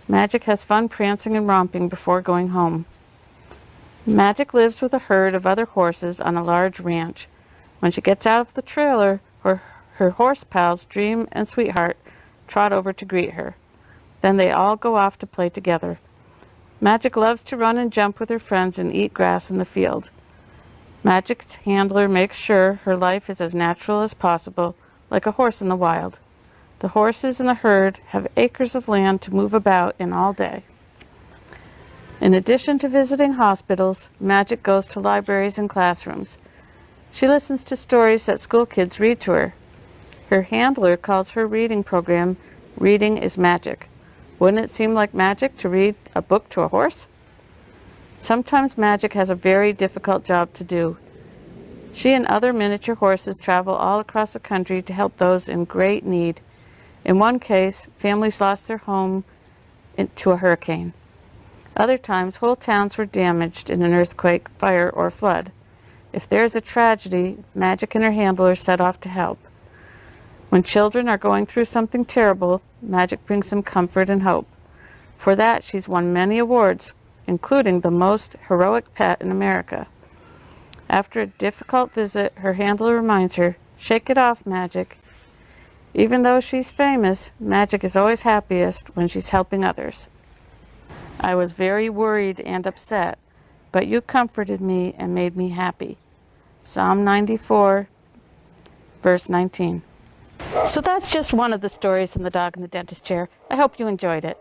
Speaker 10: Magic has fun prancing and romping before going home. Magic lives with a herd of other horses on a large ranch. When she gets out of the trailer, her horse pals, Dream and Sweetheart, trot over to greet her. Then they all go off to play together. Magic loves to run and jump with her friends and eat grass in the field. Magic's handler makes sure her life is as natural as possible, like a horse in the wild. The horses in the herd have acres of land to move about in all day. In addition to visiting hospitals, Magic goes to libraries and classrooms. She listens to stories that school kids read to her. Her handler calls her reading program "Reading is Magic." Wouldn't it seem like magic to read a book to a horse? Sometimes Magic has a very difficult job to do. She and other miniature horses travel all across the country to help those in great need. In one case, families lost their home to a hurricane. Other times, whole towns were damaged in an earthquake, fire, or flood. If there's a tragedy, Magic and her handler set off to help. When children are going through something terrible, Magic brings them comfort and hope. For that, she's won many awards, including the most heroic pet in America. After a difficult visit, her handler reminds her, "Shake it off, Magic." Even though she's famous, Magic is always happiest when she's helping others. I was very worried and upset, but you comforted me and made me happy. Psalm 94, verse 19. So that's just one of the stories in The Dog in the Dentist Chair. I hope you enjoyed it.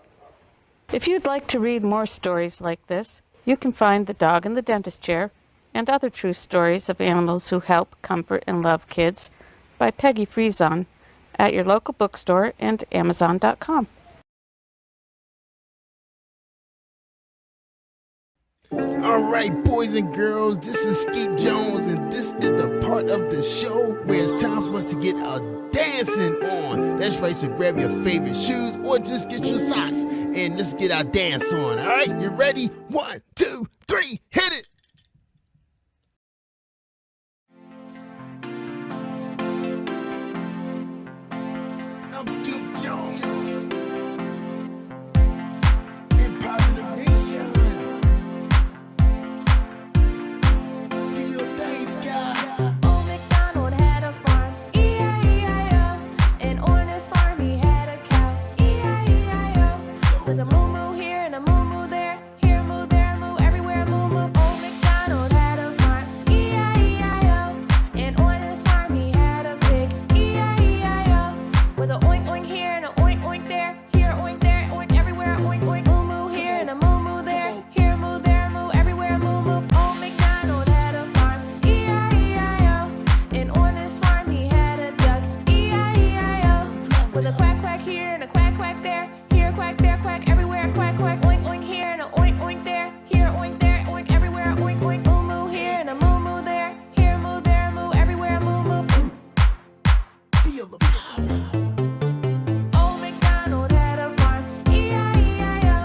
Speaker 10: If you'd like to read more stories like this, you can find The Dog in the Dentist Chair and other true stories of animals who help, comfort, and love kids by Peggy Friesen at your local bookstore and Amazon.com.
Speaker 3: All right, boys and girls, this is Skeet Jones, and this is the part of the show where it's time for us to get our dancing on. That's right, so grab your favorite shoes or just get your socks and let's get our dance on. All right, you ready? 1, 2, 3, hit it! I'm Skeet Jones in Positive Nation. Do your thing, Sky.
Speaker 8: Old MacDonald had a farm, E-I-E-I-O. And on his farm he had a cow, E-I-E-I-O. With a moo-moo here and a moo-moo there, here moo, there moo, everywhere moo-moo. Old MacDonald had a farm, E-I-E-I-O. And on his farm he had a pig, E-I-E-I-O. With a oink oink here and a oink oink there, here oink there, oink everywhere, oink oink. Moo-moo here and a moo-moo there, here moo, there moo, everywhere moo-moo. Old MacDonald had a farm, E-I-E-I-O. And on his farm he had a duck, E-I-E-I-O. With a quack quack here and a quack quack there, here quack there quack everywhere quack quack. Oink oink here and a oink oink there, here oink there, oink everywhere oink oink. Moo moo here and a moo moo there, here moo, there moo, everywhere moo moo.
Speaker 3: Feel the power.
Speaker 8: Old MacDonald had a farm, E-I-E-I-O.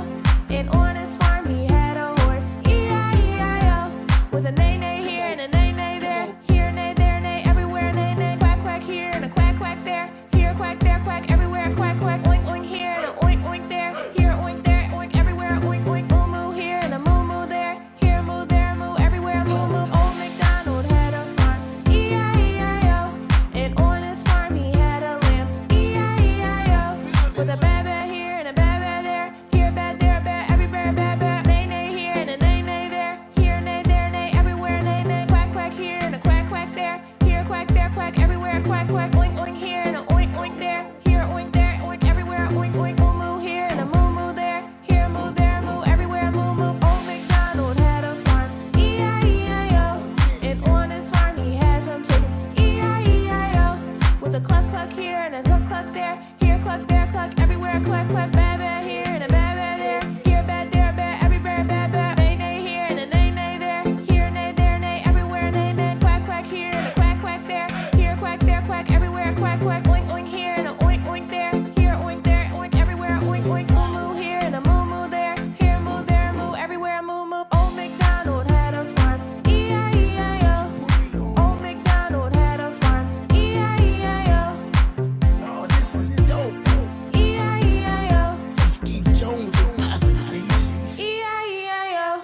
Speaker 8: And on his farm he had a horse, E-I-E-I-O. With a neigh-neigh here and a neigh-neigh there, here neigh, there neigh, everywhere neigh-neigh. Quack quack here and a quack quack there, here quack there quack everywhere quack quack. Oink oink here and a oink oink there, here oink there, oink everywhere oink oink. Moo moo here and a moo moo there, here moo, there moo, everywhere moo moo. Old MacDonald had a farm, E-I-E-I-O. And on his farm he had a lamb, E-I-E-I-O. With a baa-baa here and a baa-baa there, here bad, there bad, everywhere baa-baa. Neigh-neigh here and a neigh-neigh there, here neigh, there neigh, everywhere neigh-neigh. Quack quack here and a quack quack there, here quack there quack everywhere quack quack. Oink oink here and a oink oink there, here oink there, oink everywhere oink oink. Moo moo here and a moo moo there, here moo, there moo, everywhere moo moo. Old MacDonald had a farm, E-I-E-I-O. And on his farm he had some chickens, E-I-E-I-O. With a cluck cluck here and a cluck cluck there, here cluck there cluck everywhere cluck cluck. Baa-baa here and a baa-baa there, here bad, there bad, everywhere baa-baa. Neigh-neigh here and a neigh-neigh there, here neigh, there neigh, everywhere neigh-neigh. Quack quack here and a quack quack there, here quack there quack everywhere quack quack. Oink oink here and a oink oink there, here oink there, oink everywhere oink oink. Moo moo here and a moo moo there, here moo, there moo, everywhere moo moo. Old MacDonald had a farm, E-I-E-I-O. Old MacDonald had a farm, E-I-E-I-O.
Speaker 3: Oh, this is dope.
Speaker 8: E-I-E-I-O.
Speaker 3: I'm Skeet Jones in Positive Nation.
Speaker 8: E-I-E-I-O.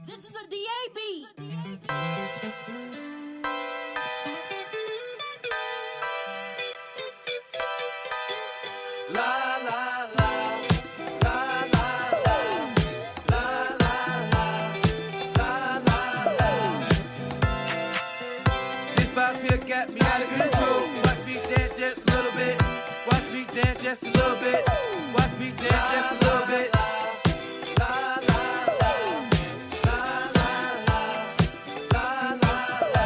Speaker 1: This is a DAB.
Speaker 7: La la la, la la la, la la la, la la la. This vibe here got me out of control. Watch me dance just a little bit. Watch me dance just a little bit. Watch me dance just a little bit. La la la, la la la, la la la.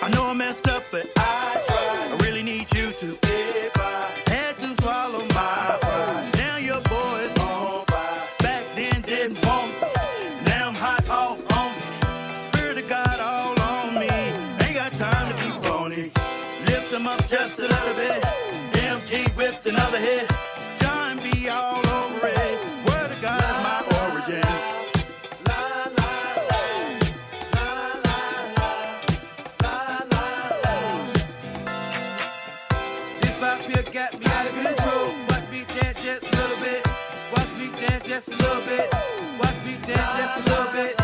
Speaker 7: I know I messed up, but I tried. I really need you to get by. Had to swallow my pride. Now your boy's on fire. Back then didn't want me. Now I'm hot all on me. Spirit of God all on me. Ain't got time to be phony. Lift them up just a little bit. MG with lift another hit. John B. all over it. Word of God is my origin. This vibe here got me out of control. Watch me dance just a little bit. Watch me dance just a little bit. Watch me dance just a little bit.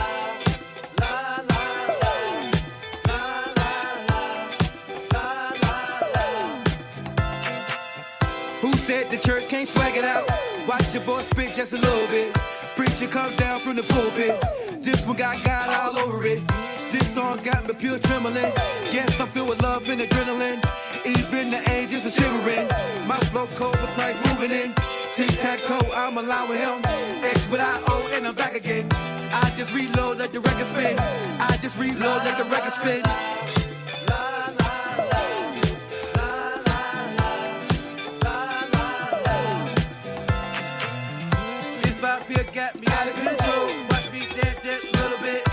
Speaker 7: Who said the church can't swag it out? Watch your boy spit just a little bit. Preacher come down from the pulpit. This one got God all over it. This song got me pure trembling. Yes, I'm filled with love and adrenaline. Even the angels are shivering. My flow cold, but Christ moving in. Tic-tac-toe, I'm allowing him. X with I-O, and I'm back again. I just reload, let the record spin. I just reload, let the record spin. This vibe here got me out of control. Watch me dance just a little bit.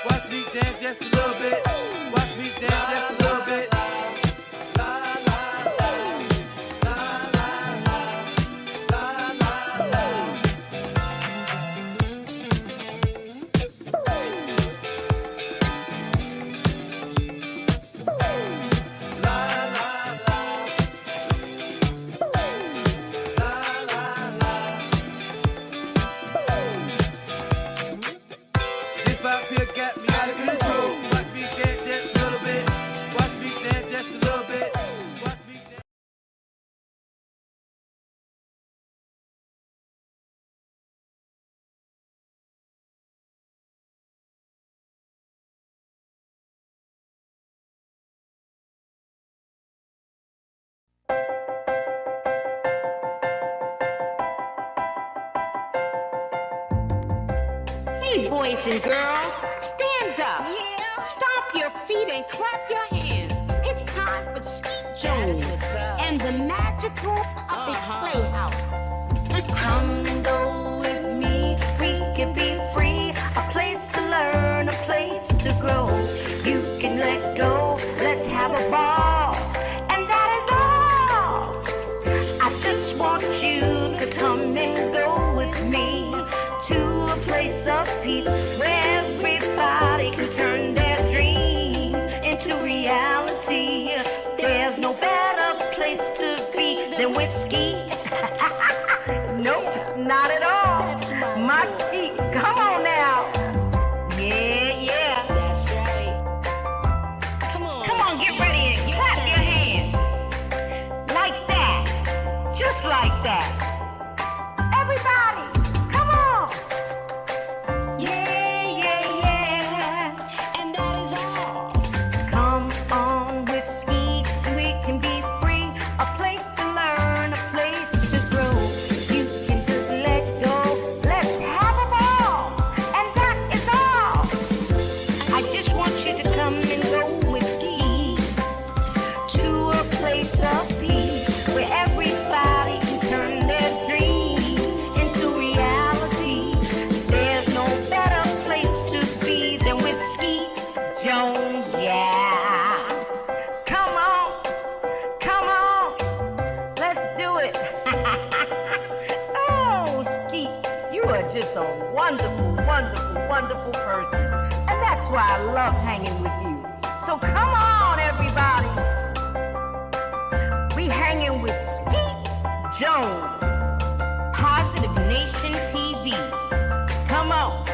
Speaker 7: Watch me dance just a little bit. Watch me dance just a little bit. This vibe here got me out of control. Watch me dance just a little bit. Watch me dance just a little bit. Watch me dance.
Speaker 1: Hey, boys and girls, stand up. Yeah. Stomp your feet and clap your hands. It's time for Skeet Jones and the magical puppet Playhouse.
Speaker 2: Come and go with me, we can be free. A place to learn, a place to grow. You can let go, let's have a ball. And that is all. I just want you to come and go with me to a place of peace where everybody can turn their dreams into reality. There's no better place to be than with Skeet. Nope, not at all. My Skeet, come on now. Yeah, yeah.
Speaker 1: That's right. Come on,
Speaker 2: Get ready and clap your hands. Like that. Just like that. Everybody, come on. Yeah, yeah, yeah.
Speaker 1: and that is all.
Speaker 2: Come on with Skeet, we can be free. A place to learn, a place to grow. You can just let go. Let's have a ball. And that is all. I just want you to come and go with Skeet to a place of peace where everybody can turn their dreams into reality. There's no better place to be than with Skeet Jones, yeah. Come on, let's do it. Oh, Skeet, you are just a wonderful, wonderful, wonderful person. And that's why I love hanging with you. So come on, everybody. We hanging with Skeet Jones,
Speaker 1: Positive Nation TV.
Speaker 2: come on.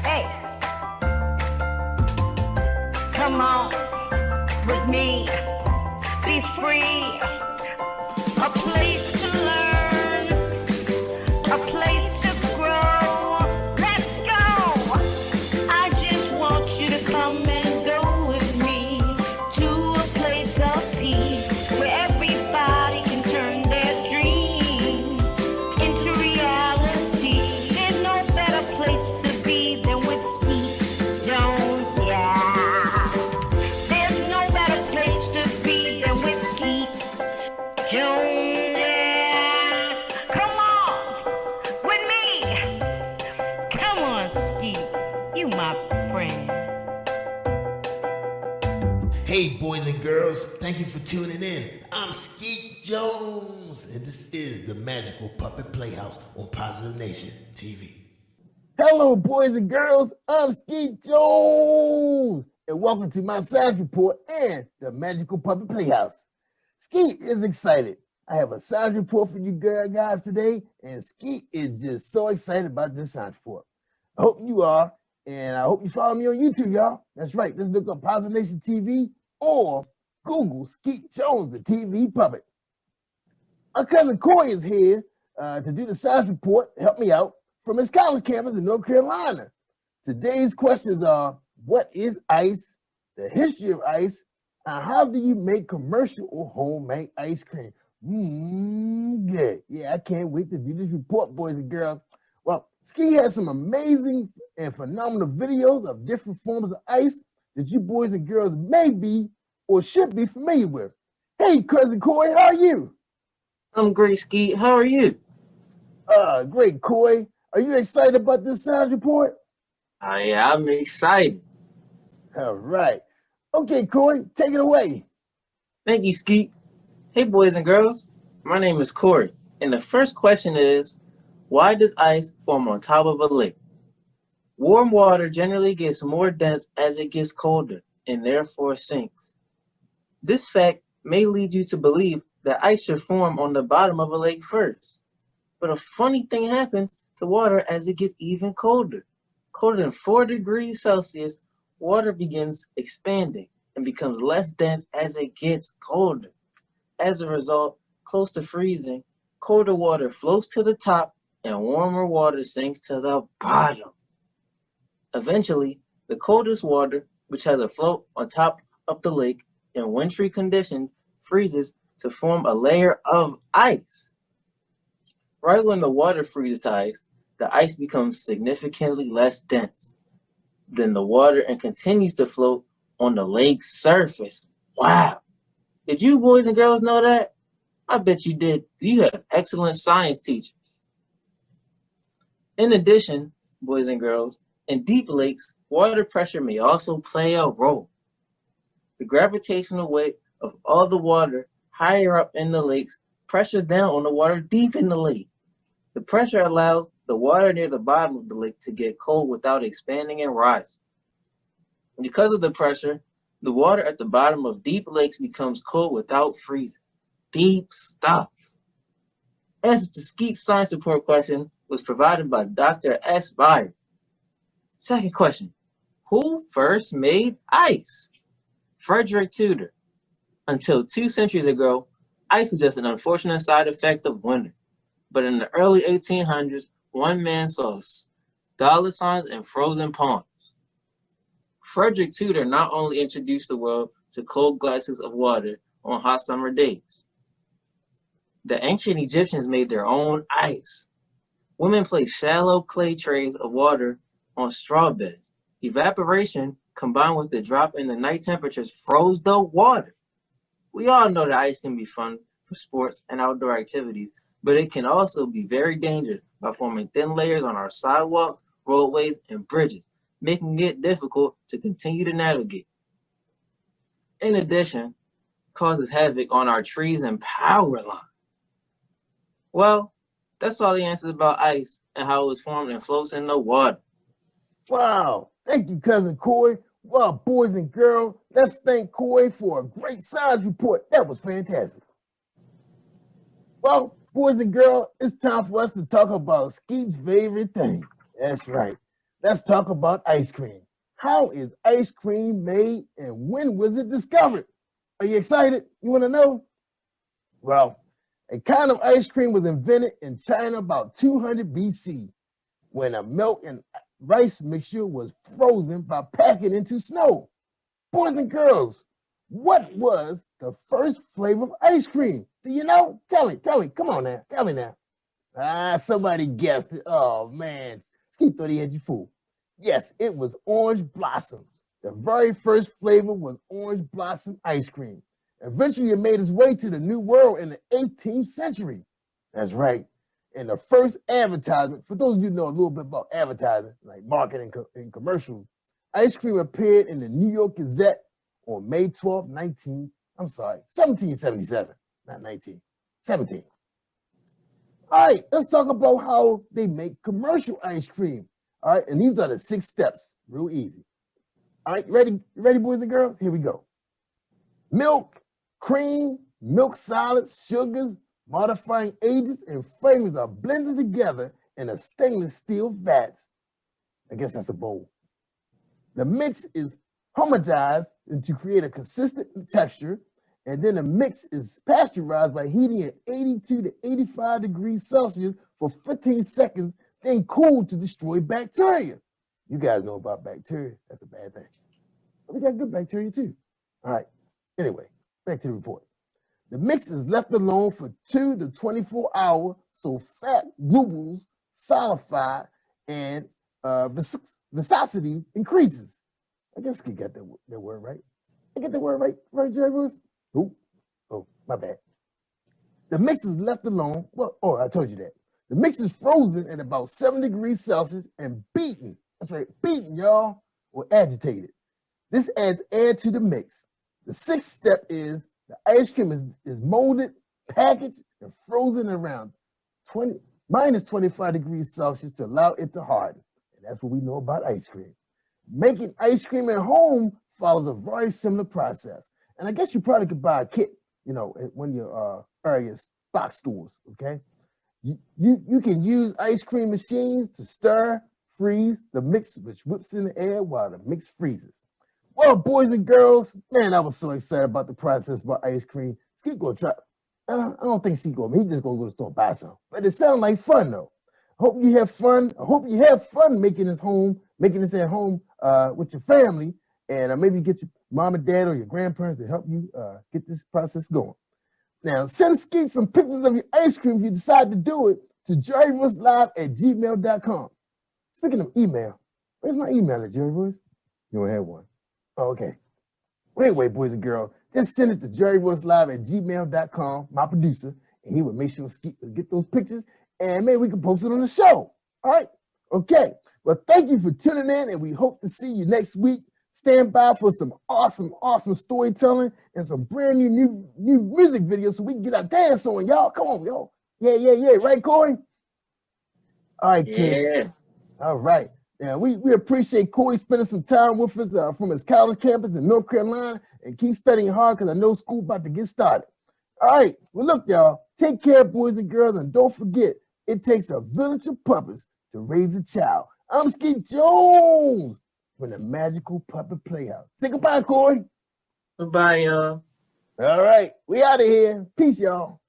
Speaker 2: Hey, come on with me. Be free. A place to learn, a place to grow. Let's go. I just want you to come and go with me to a place of peace where everybody can turn their dreams into reality. There's no better place to be than with Skeet Jones, yeah. There's no better place to be than with Skeet Jones, yeah.
Speaker 3: Hey, boys and girls, thank you for tuning in. I'm Skeet Jones, and this is the Magical Puppet Playhouse on Positive Nation TV.
Speaker 4: Hello, boys and girls. I'm Skeet Jones, and welcome to my science report and the Magical Puppet Playhouse. Skeet is excited. I have a science report for you guys today, and Skeet is just so excited about this science report. I hope you are, and I hope you follow me on YouTube, y'all. That's right. Just look up Positive Nation TV or Google Skeet Jones, the TV puppet. My cousin Corey is here to do the science report, help me out, from his college campus in North Carolina. Today's questions are, what is ice, the history of ice, and how do you make commercial or homemade ice cream? Good. Yeah, I can't wait to do this report, boys and girls. Well, Ski has some amazing and phenomenal videos of different forms of ice that you boys and girls may be or should be familiar with. Hey, cousin Corey, how are you?
Speaker 5: I'm great, Skeet. How are you?
Speaker 4: Great, Corey. Are you excited about this science report?
Speaker 5: Yeah, I'm excited.
Speaker 4: All right. Okay, Corey, take it away.
Speaker 5: Thank you, Skeet. Hey, boys and girls. My name is Corey, and the first question is, why does ice form on top of a lake? Warm water generally gets more dense as it gets colder, and therefore sinks. This fact may lead you to believe that ice should form on the bottom of a lake first. But a funny thing happens to water as it gets even colder. Colder than 4 degrees Celsius, water begins expanding and becomes less dense as it gets colder. As a result, close to freezing, colder water floats to the top and warmer water sinks to the bottom. Eventually, the coldest water, which has a float on top of the lake in wintry conditions, freezes to form a layer of ice. Right when the water freezes to ice, the ice becomes significantly less dense than the water and continues to float on the lake's surface. Wow! Did you boys and girls know that? I bet you did. You have excellent science teachers. In addition, boys and girls, in deep lakes, water pressure may also play a role. The gravitational weight of all the water higher up in the lakes pressures down on the water deep in the lake. The pressure allows the water near the bottom of the lake to get cold without expanding and rising. Because of the pressure, the water at the bottom of deep lakes becomes cold without freezing. Deep stuff. Answer to Skeet's science report question was provided by Dr. S. Byron. Second question, who first made ice? Frederick Tudor. Until 2 centuries ago, ice was just an unfortunate side effect of winter. But in the early 1800s, one man saw dollar signs and frozen ponds. Frederick Tudor not only introduced the world to cold glasses of water on hot summer days. The ancient Egyptians made their own ice. Women placed shallow clay trays of water on straw beds. Evaporation, combined with the drop in the night temperatures, froze the water. We all know that ice can be fun for sports and outdoor activities, but it can also be very dangerous by forming thin layers on our sidewalks, roadways, and bridges, making it difficult to continue to navigate. In addition, causes havoc on our trees and power lines. Well, that's all the answers about ice and how it was formed and floats in the water.
Speaker 4: Wow. Thank you, cousin Corey. Well, boys and girls, let's thank Corey for a great science report. That was fantastic. Well, boys and girls, it's time for us to talk about Skeet's favorite thing. That's right. Let's talk about ice cream. How is ice cream made and when was it discovered? Are you excited? You want to know? Well, a kind of ice cream was invented in China about 200 BC when a milk and rice mixture was frozen by packing into snow. Boys and girls, what was the first flavor of ice cream? Do you know? Tell me. Come on now. Tell me now. Somebody guessed it. Oh, man. Skeet thought he had you fooled. Yes, it was orange blossom. The very first flavor was orange blossom ice cream. Eventually, it made its way to the New World in the 18th century. That's right. And the first advertisement, for those of you who know a little bit about advertising, like marketing and commercials, ice cream appeared in the New York Gazette on May 12th, 1777, not 19, 17. All right, let's talk about how they make commercial ice cream. All right, and these are the 6 steps, real easy. All right, ready, boys and girls? Here we go. Milk, cream, milk solids, sugars, modifying agents, and flavors are blended together in a stainless steel vat. I guess that's a bowl. The mix is homogenized to create a consistent texture, and then the mix is pasteurized by heating at 82 to 85 degrees Celsius for 15 seconds, then cooled to destroy bacteria. You guys know about bacteria. That's a bad thing. But we got good bacteria too. All right. Anyway, back to the report. The mix is left alone for 2 to 24 hours so fat globules solidify and viscosity increases. I guess you got that word right. I get the word right, Jerry Bruce? Oh, my bad. The mix is left alone. I told you that. The mix is frozen at about 7 degrees Celsius and beaten. That's right, beaten, y'all, or agitated. This adds air to the mix. The 6th step is the ice cream is molded, packaged, and frozen around minus 25 degrees Celsius to allow it to harden. And that's what we know about ice cream. Making ice cream at home follows a very similar process. And I guess you probably could buy a kit, at one of your area box stores, okay? You can use ice cream machines to stir, freeze the mix, which whips in the air while the mix freezes. Well, boys and girls, man, I was so excited about the process about ice cream. Skeet gonna try. I don't think Skeet gonna. He just gonna go to the store and buy some. But it sounds like fun though. Hope you have fun. I hope you have fun making this at home with your family, and maybe get your mom and dad or your grandparents to help you get this process going. Now, send Skeet some pictures of your ice cream if you decide to do it to jerryroycelive@gmail.com. Speaking of email, where's my email at, Jerry Royce? You don't have one. Oh, okay. Wait, boys and girls. Just send it to jerryroycelive@gmail.com, my producer, and he will make sure Skeet will get those pictures, and maybe we can post it on the show. All right? Okay. Well, thank you for tuning in, and we hope to see you next week. Stand by for some awesome storytelling and some brand new music videos so we can get our dance on, y'all. Come on, y'all. Yeah. Right, Corey? All right, kids. All right. Yeah, we appreciate Corey spending some time with us from his college campus in North Carolina, and keep studying hard because I know school about to get started. All right. Well, look, y'all. Take care, boys and girls, and don't forget, it takes a village of puppets to raise a child. I'm Skeet Jones from the Magical Puppet Playhouse. Say goodbye, Corey.
Speaker 11: Goodbye, y'all.
Speaker 4: All right. We out of here. Peace, y'all.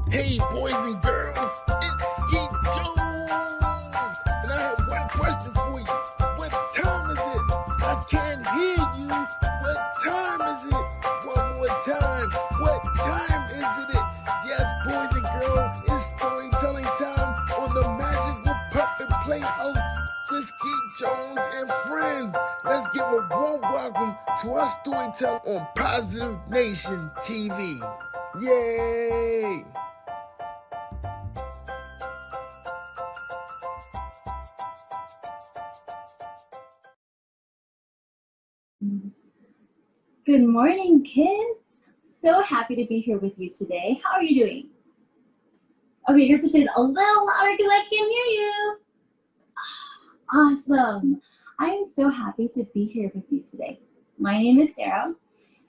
Speaker 3: Hey, boys and girls, it's Skeet Jones, and I have one question for you. What time is it? I can't hear you. What time is it? One more time. What time is it? Yes, boys and girls, it's storytelling time on the Magical Puppet Playhouse with Skeet Jones and friends. Let's give a warm welcome to our storyteller on Positive Nation TV. Yay!
Speaker 12: Good morning, kids. So happy to be here with you today. How are you doing? Okay, you have to say it a little louder because I can't hear you. Awesome. I am so happy to be here with you today. My name is Sarah,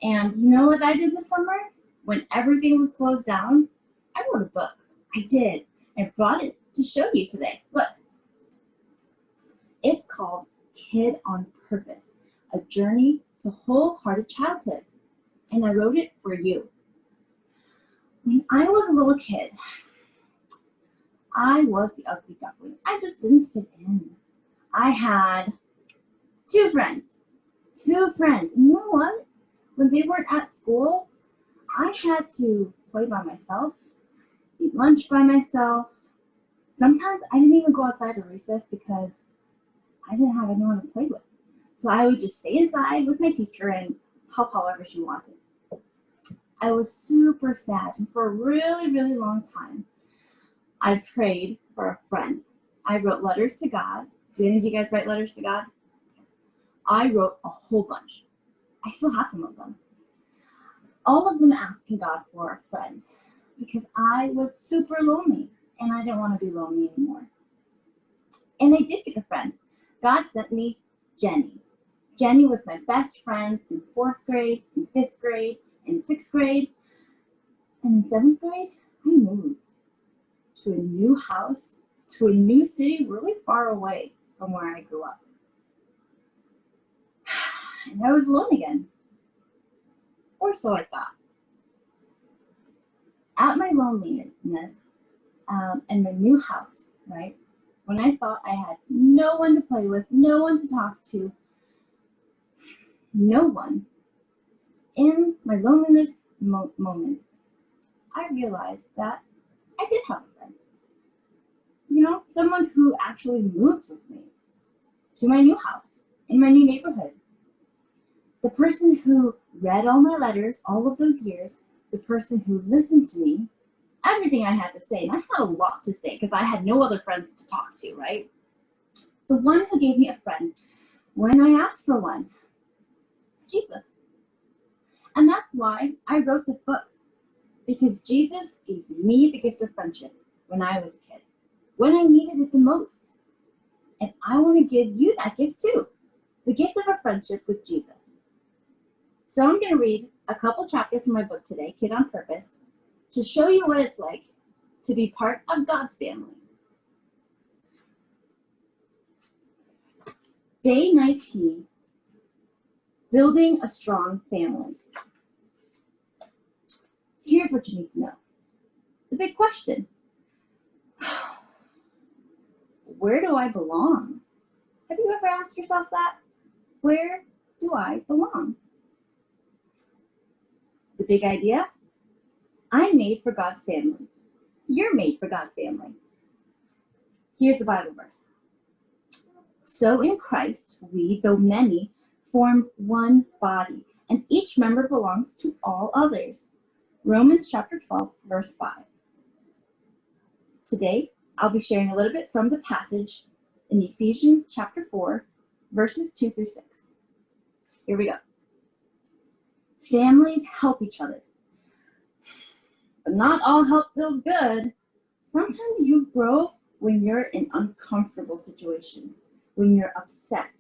Speaker 12: and you know what I did this summer? When everything was closed down, I wrote a book. I did. I brought it to show you today. Look. It's called Kid on Purpose, a journey to wholehearted childhood, and I wrote it for you. When I was a little kid, I was the ugly duckling. I just didn't fit in. I had two friends. And you know what? When they weren't at school, I had to play by myself, eat lunch by myself. Sometimes I didn't even go outside to recess because I didn't have anyone to play with. So I would just stay inside with my teacher and help however she wanted. I was super sad, and for a really, really long time, I prayed for a friend. I wrote letters to God. Do any of you guys write letters to God? I wrote a whole bunch. I still have some of them. All of them asking God for a friend because I was super lonely and I didn't want to be lonely anymore. And I did get a friend. God sent me Jenny. Jenny was my best friend in 4th grade, in 5th grade, in 6th grade, and in 7th grade, I moved to a new house, to a new city really far away from where I grew up. And I was alone again. Or so I thought. At my loneliness and my new house, right? When I thought I had no one to play with, no one to talk to, no one, in my loneliness moments, I realized that I did have a friend. You know, someone who actually moved with me to my new house, in my new neighborhood. The person who read all my letters all of those years, the person who listened to me, everything I had to say, and I had a lot to say because I had no other friends to talk to, right? The one who gave me a friend when I asked for one, Jesus. And that's why I wrote this book, because Jesus gave me the gift of friendship when I was a kid, when I needed it the most. And I want to give you that gift too, the gift of a friendship with Jesus. So I'm going to read a couple chapters from my book today, Kid on Purpose, to show you what it's like to be part of God's family. Day 19, building a strong family. Here's what you need to know. The big question. Where do I belong? Have you ever asked yourself that? Where do I belong? The big idea? I'm made for God's family. You're made for God's family. Here's the Bible verse. So in Christ, we, though many, form one body, and each member belongs to all others. Romans chapter 12, verse 5. Today, I'll be sharing a little bit from the passage in Ephesians chapter 4, verses 2 through 6. Here we go. Families help each other. But not all help feels good. Sometimes you grow when you're in uncomfortable situations, when you're upset,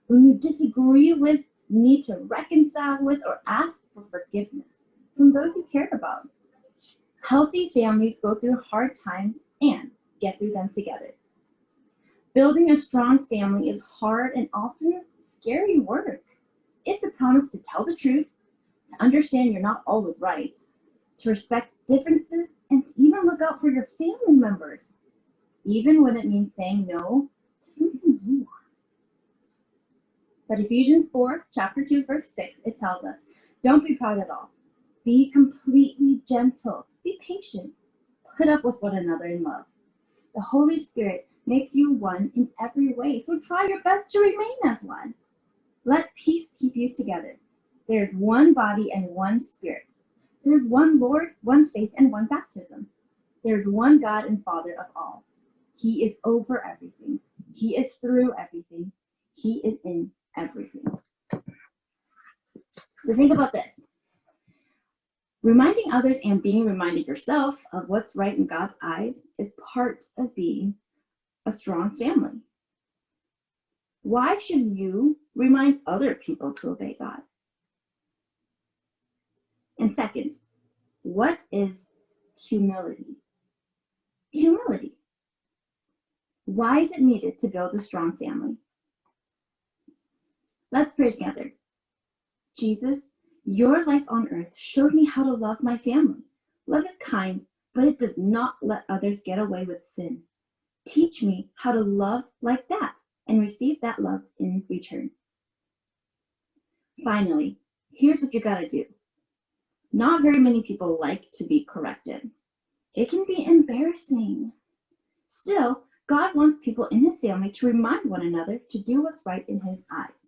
Speaker 12: when you disagree with, need to reconcile with, or ask for forgiveness from those you care about. Healthy families go through hard times and get through them together. Building a strong family is hard and often scary work. It's a promise to tell the truth, to understand you're not always right, to respect differences, and to even look out for your family members, even when it means saying no to something you want. But Ephesians 4, chapter 2, verse 6, it tells us, don't be proud at all. Be completely gentle. Be patient. Put up with one another in love. The Holy Spirit makes you one in every way, so try your best to remain as one. Let peace keep you together. There is one body and one Spirit. There is one Lord, one faith, and one baptism. There is one God and Father of all. He is over everything. He is through everything. He is in everything. So think about this. Reminding others and being reminded yourself of what's right in God's eyes is part of being a strong family. Why should you remind other people to obey God? And second, what is humility? Humility. Why is it needed to build a strong family? Let's pray together. Jesus, your life on earth showed me how to love my family. Love is kind, but it does not let others get away with sin. Teach me how to love like that and receive that love in return. Finally, here's what you gotta do. Not very many people like to be corrected. It can be embarrassing. Still, God wants people in his family to remind one another to do what's right in his eyes.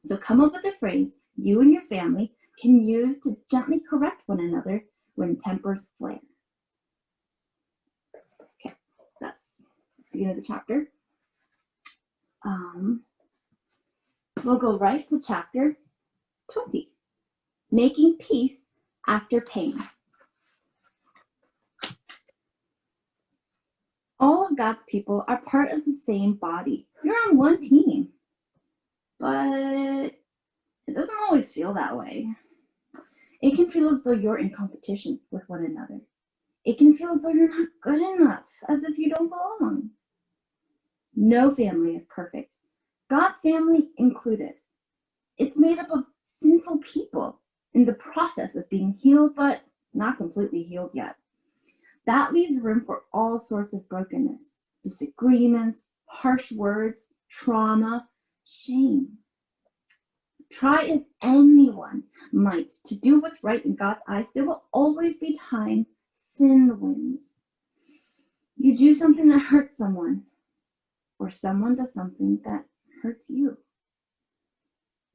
Speaker 12: So come up with a phrase you and your family can use to gently correct one another when tempers flare. Okay, that's the beginning of the chapter. We'll go right to chapter 20, Making Peace After Pain. All of God's people are part of the same body. You're on one team. But it doesn't always feel that way. It can feel as though you're in competition with one another. It can feel as though you're not good enough, as if you don't belong. No family is perfect, God's family included. It's made up of sinful people in the process of being healed, but not completely healed yet. That leaves room for all sorts of brokenness, disagreements, harsh words, trauma, shame. Try as anyone might to do what's right in God's eyes, there will always be time sin wins. You do something that hurts someone, or someone does something that hurts you.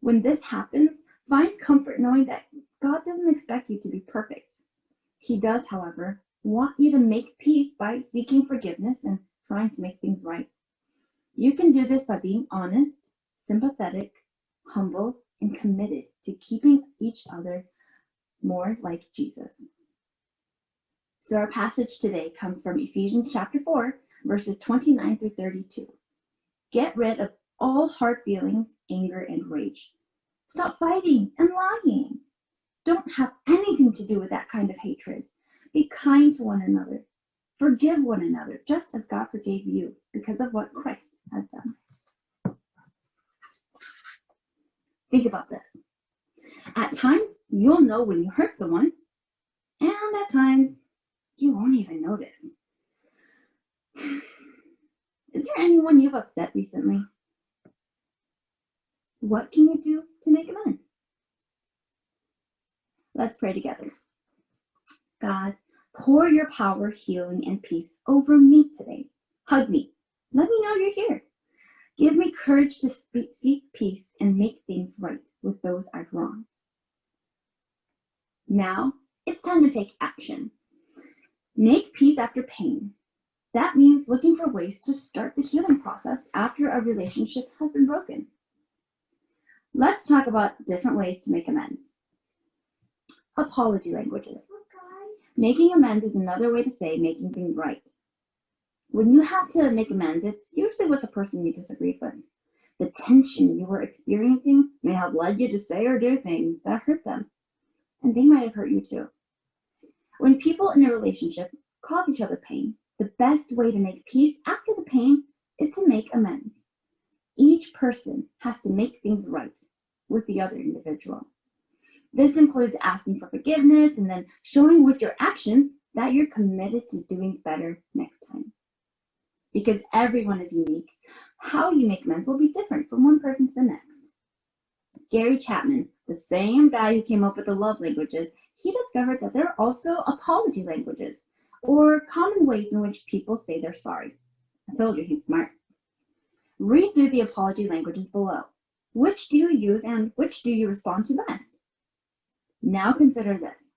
Speaker 12: When this happens, find comfort knowing that God doesn't expect you to be perfect. He does, however, want you to make peace by seeking forgiveness and trying to make things right. You can do this by being honest, sympathetic, humble, and committed to keeping each other more like Jesus. So our passage today comes from Ephesians chapter 4, verses 29 through 32. Get rid of all hard feelings, anger, and rage. Stop fighting and lying. Don't have anything to do with that kind of hatred. Be kind to one another. Forgive one another, just as God forgave you because of what Christ has done. Think about this. At times, you'll know when you hurt someone, and at times, you won't even notice. Is there anyone you've upset recently? What can you do to make amends? Let's pray together. God, pour your power, healing, and peace over me today. Hug me. Let me know you're here. Give me courage to seek peace and make things right with those I've wronged. Now, it's time to take action. Make peace after pain. That means looking for ways to start the healing process after a relationship has been broken. Let's talk about different ways to make amends. Apology languages. Making amends is another way to say making things right. When you have to make amends, it's usually with the person you disagreed with. The tension you were experiencing may have led you to say or do things that hurt them, and they might have hurt you too. When people in a relationship cause each other pain, the best way to make peace after the pain is to make amends. Each person has to make things right with the other individual. This includes asking for forgiveness and then showing with your actions that you're committed to doing better next time. Because everyone is unique, how you make amends will be different from one person to the next. Gary Chapman, the same guy who came up with the love languages, he discovered that there are also apology languages, or common ways in which people say they're sorry. I told you he's smart. Read through the apology languages below. Which do you use and which do you respond to best? Now consider this.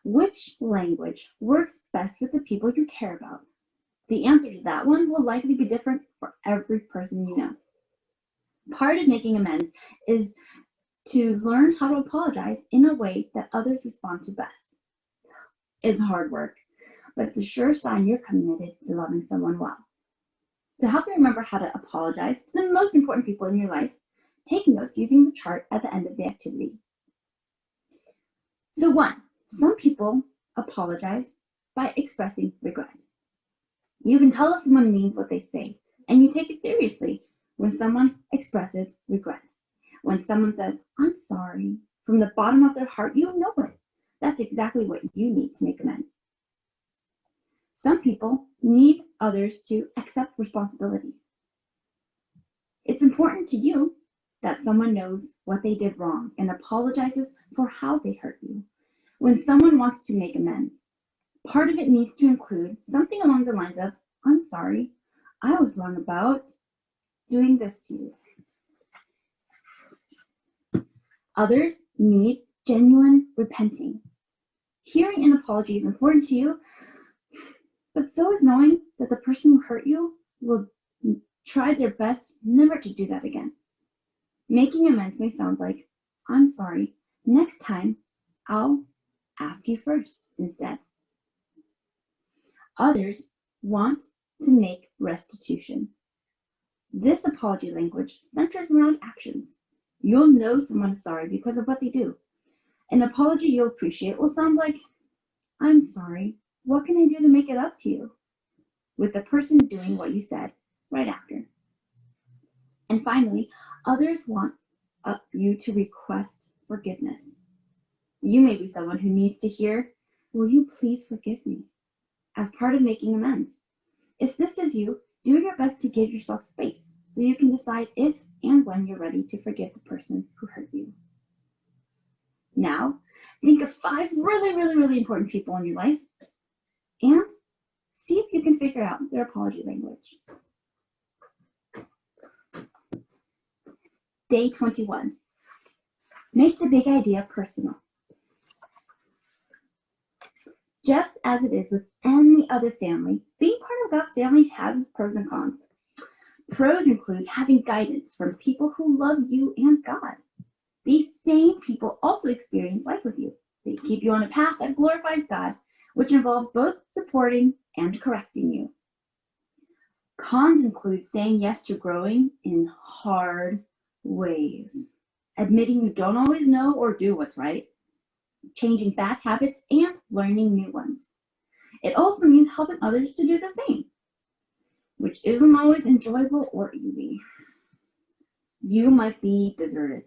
Speaker 12: Which language works best with the people you care about? The answer to that one will likely be different for every person you know. Part of making amends is to learn how to apologize in a way that others respond to best. It's hard work, but it's a sure sign you're committed to loving someone well. To help you remember how to apologize to the most important people in your life, take notes using the chart at the end of the activity. So 1, some people apologize by expressing regret. You can tell if someone means what they say, and you take it seriously when someone expresses regret. When someone says, "I'm sorry," from the bottom of their heart, you know it. That's exactly what you need to make amends. Some people need others to accept responsibility. It's important to you that someone knows what they did wrong and apologizes for how they hurt you. When someone wants to make amends, part of it needs to include something along the lines of, "I'm sorry, I was wrong about doing this to you." Others need genuine repenting. Hearing an apology is important to you, but so is knowing that the person who hurt you will try their best never to do that again. Making amends may sound like, I'm sorry, next time I'll ask you first instead. Others want to make restitution. This apology language centers around actions. You'll know someone is sorry because of what they do. An apology you'll appreciate will sound like, I'm sorry, what can I do to make it up to you? With the person doing what you said right after. And finally, others want you to request forgiveness. You may be someone who needs to hear, will you please forgive me? As part of making amends. If this is you, do your best to give yourself space so you can decide if and when you're ready to forgive the person who hurt you. Now, think of 5 really important people in your life and see if you can figure out their apology language. Day 21. Make the big idea personal. Just as it is with any other family, being part of God's family has its pros and cons. Pros include having guidance from people who love you and God. These same people also experience life with you. They keep you on a path that glorifies God, which involves both supporting and correcting you. Cons include saying yes to growing in hard ways, admitting you don't always know or do what's right, changing bad habits, and learning new ones. It also means helping others to do the same, which isn't always enjoyable or easy. You might be deserted,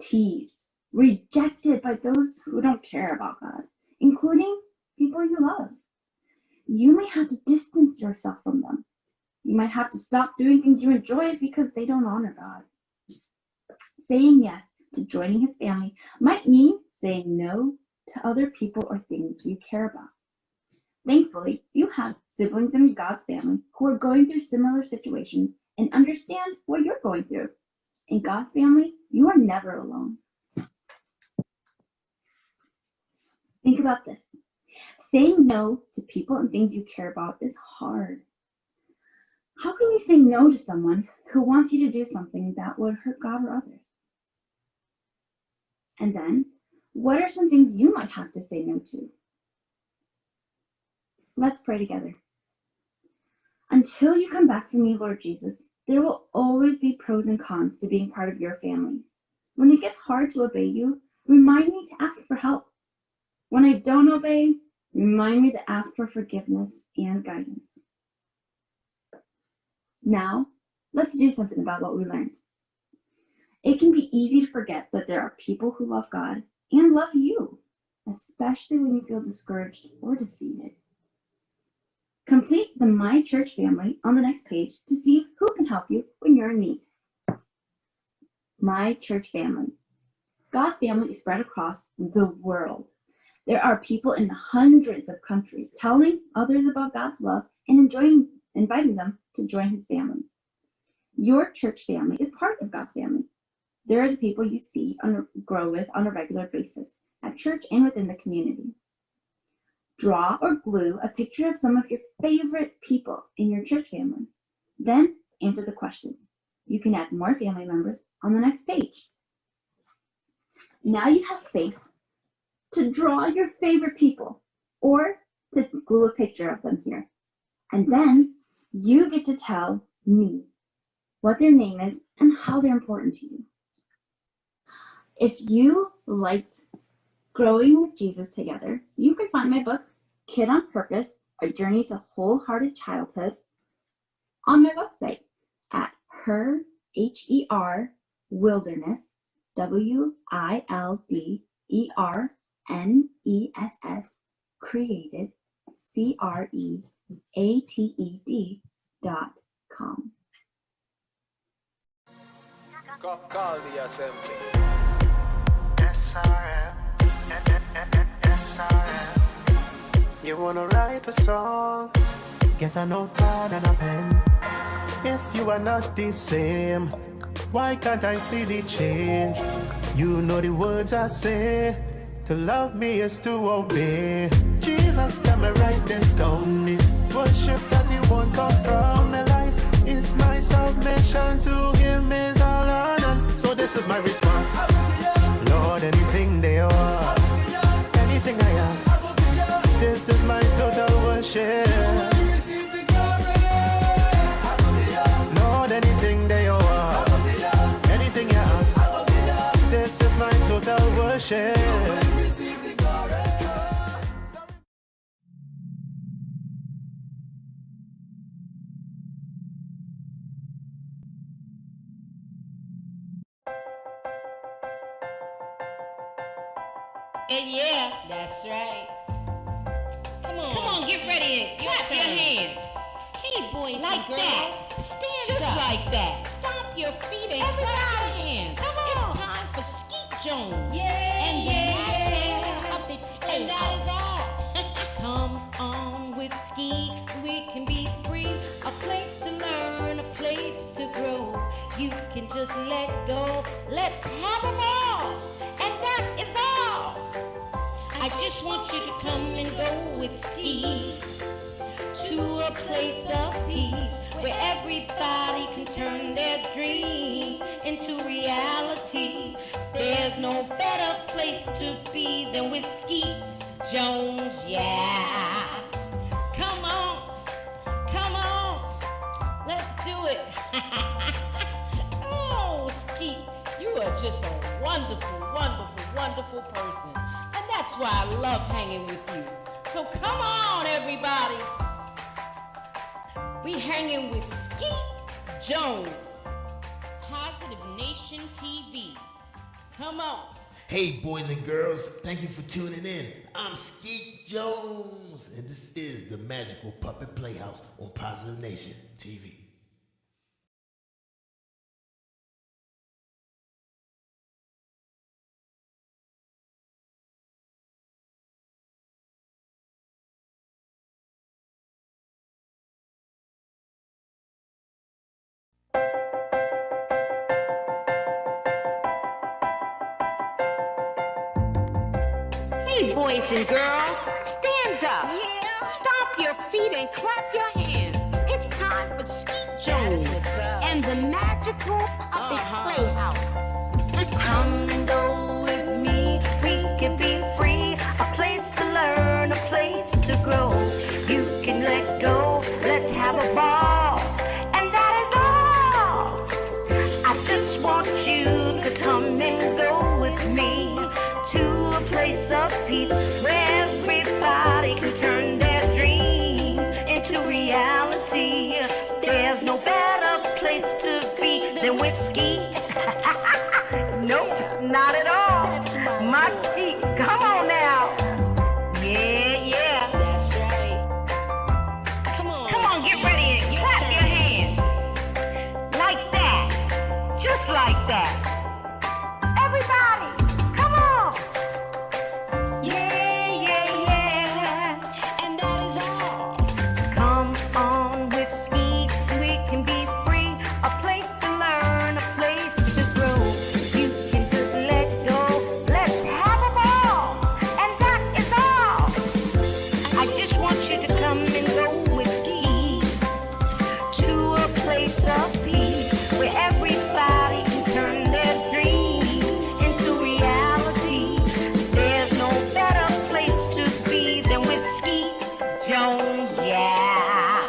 Speaker 12: teased, rejected by those who don't care about God, including people you love. You may have to distance yourself from them. You might have to stop doing things you enjoy because they don't honor God. Saying yes to joining his family might mean saying no to other people or things you care about. Thankfully, you have siblings in God's family who are going through similar situations and understand what you're going through. In God's family, you are never alone. Think about this. Saying no to people and things you care about is hard. How can you say no to someone who wants you to do something that would hurt God or others? And then, what are some things you might have to say no to? Let's pray together. Until you come back from me, Lord Jesus, there will always be pros and cons to being part of your family. When it gets hard to obey you, remind me to ask for help. When I don't obey, remind me to ask for forgiveness and guidance. Now, let's do something about what we learned. It can be easy to forget that there are people who love God and love you, especially when you feel discouraged or defeated. Complete the My Church family on the next page to see who can help you when you're in need. My Church family. God's family is spread across the world. There are people in hundreds of countries telling others about God's love and inviting them to join his family. Your church family is part of God's family. There are the people you see grow with on a regular basis at church and within the community. Draw or glue a picture of some of your favorite people in your church family. Then answer the questions. You can add more family members on the next page. Now you have space to draw your favorite people or to glue a picture of them here. And then you get to tell me what their name is and how they're important to you. If you liked Growing with Jesus Together, you can find my book, Kid on Purpose, A Journey to Wholehearted Childhood, on my website at Wilderness, WILDERNESS, created, CREATED.com.
Speaker 7: Call the assembly. SRM. You wanna write a song? Get a notepad and a pen. If you are not the same, why can't I see the change? You know the words I say. To love me is to obey. Jesus, come and write this down. Worship that He won't come from my life. Is my submission to Him is all honor. So this is my response. Lord, anything they are, anything I ask, this is my total worship. Lord, anything they are, anything you ask, this is my total worship.
Speaker 1: Yeah, that's right. Come on, get ready and clap your hands. Hey, boys like and girls, that. Stand just up. Like that. Stomp your feet and clap your hands. Come on. It's time for Skeet Jones. Yeah, and puppet, and that is all. Come on with Skeet, we can be free. A place to learn, a place to grow. You can just let go. Let's have a ball, and that is all. I just want you to come and go with Skeet to a place of peace where everybody can turn their dreams into reality. There's no better place to be than with Skeet Jones, yeah. Come on, let's do it. Oh, Skeet, you are just a wonderful, wonderful, wonderful person. And that's why I love hanging with you. So come on, everybody. We hanging with Skeet Jones, Positive Nation TV. Come on.
Speaker 3: Hey, boys and girls, thank you for tuning in. I'm Skeet Jones, and this is the Magical Puppet Playhouse on Positive Nation TV.
Speaker 1: Hey, boys and girls, stand up. Yeah. Stomp your feet and clap your hands. It's time for Skeet Jones and the Magical Puppet Playhouse. Come and go with me, we can be free. A place to learn, a place to grow. You can let go, let's have a ball. And that is all. I just want you to come and go with me to a place of peace where everybody can turn their dreams into reality. There's no better place to be than with Skeet. Nope, not at all. My Skeet, come on now. Yeah. That's right. Come on, get ready and clap your hands. Like that. Just like that. Everybody. And that is all. Come on with Skeet, we can be free. A place to learn, a place to grow. You can just let go. Let's have a ball. And that is all. I just want you to come and go with Skeet to a place of peace where everybody can turn their dreams into reality. There's no better place to be than with Skeet Jones, yeah.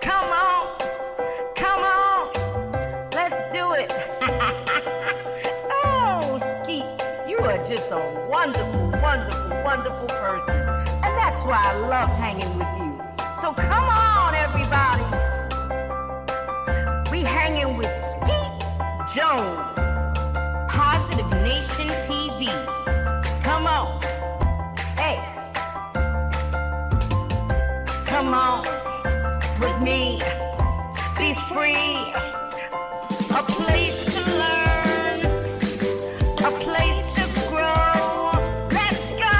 Speaker 1: Come on, let's do it. Oh, Skeet, you are just a wonderful, wonderful, wonderful person. And that's why I love hanging with you. So come on, everybody. We hanging with Skeet Jones, Positive Nation TV. Come on. Hey. Come on with me. Be free. A place to learn. A place to grow. Let's go.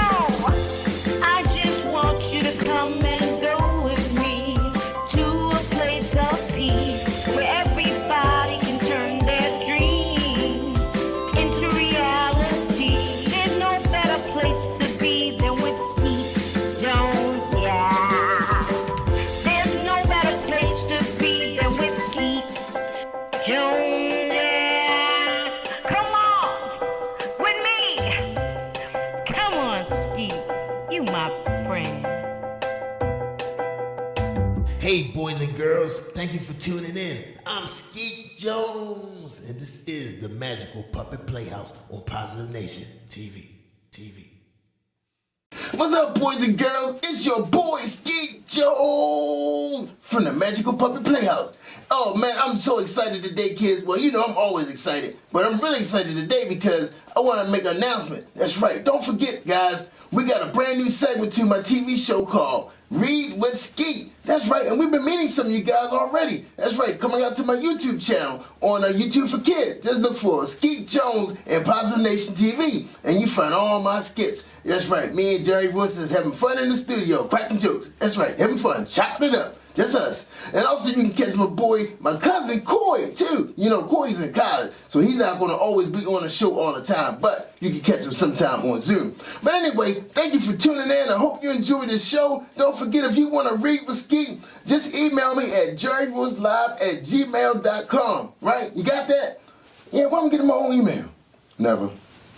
Speaker 1: I just want you to come and go with me to a place of peace where everybody can turn their dreams into reality.
Speaker 3: boys and girls. Thank you for tuning in. I'm Skeet Jones, and this is the Magical Puppet Playhouse on Positive Nation TV.
Speaker 4: What's up, boys and girls? It's your boy, Skeet Jones, from the Magical Puppet Playhouse. Oh, man, I'm so excited today, kids. Well, you know I'm always excited, but I'm really excited today because I want to make an announcement. That's right. Don't forget, guys, we got a brand new segment to my TV show called Read with Skeet. That's right, and we've been meeting some of you guys already. That's right, coming out to my YouTube channel on YouTube for Kids. Just look for Skeet Jones and Positive Nation TV, and you find all my skits. That's right, me and Jerry Wilson is having fun in the studio, cracking jokes. That's right, having fun, chopping it up, just us. And also you can catch my cousin Coy too. You know, Coy's in college, so he's not going to always be on the show all the time, but you can catch him sometime on Zoom. But anyway, thank you for tuning in. I hope you enjoyed this show. Don't forget, if you want to read with Skeet, just email me at jerryvoicelive@gmail.com. Right? You got that? Yeah, why don't I get my own email? Never.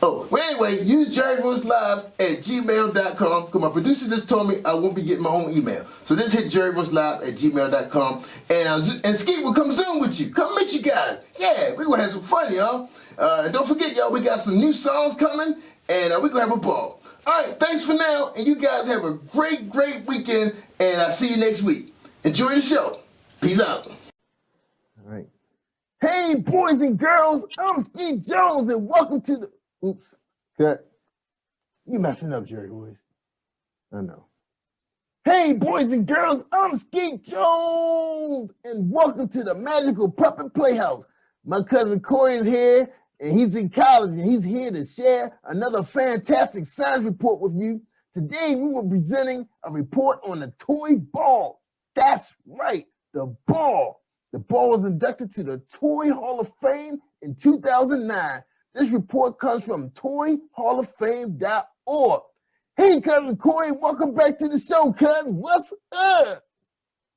Speaker 4: Oh, well, anyway, use jerryvoicelive@gmail.com, because my producer just told me I won't be getting my own email. So just hit jerryvoicelive@gmail.com, and Skeet will come Zoom with you. Come meet you guys. Yeah, we're going to have some fun, y'all. And don't forget, y'all, we got some new songs coming, and we're going to have a ball. All right, thanks for now, and you guys have a great, great weekend, and I'll see you next week. Enjoy the show. Peace out. All right. Hey, boys and girls, I'm Skeet Jones, and welcome to the... Oops, cut. You messing up, Jerry Boys. I know. Hey, boys and girls, I'm Skeet Jones, and welcome to the Magical Puppet Playhouse. My cousin Corey is here, and he's in college, and he's here to share another fantastic science report with you. Today, we will be presenting a report on the toy ball. That's right, the ball. The ball was inducted to the Toy Hall of Fame in 2009. This report comes from toyhalloffame.org. Hey, cousin Corey, welcome back to the show, cousin. What's up?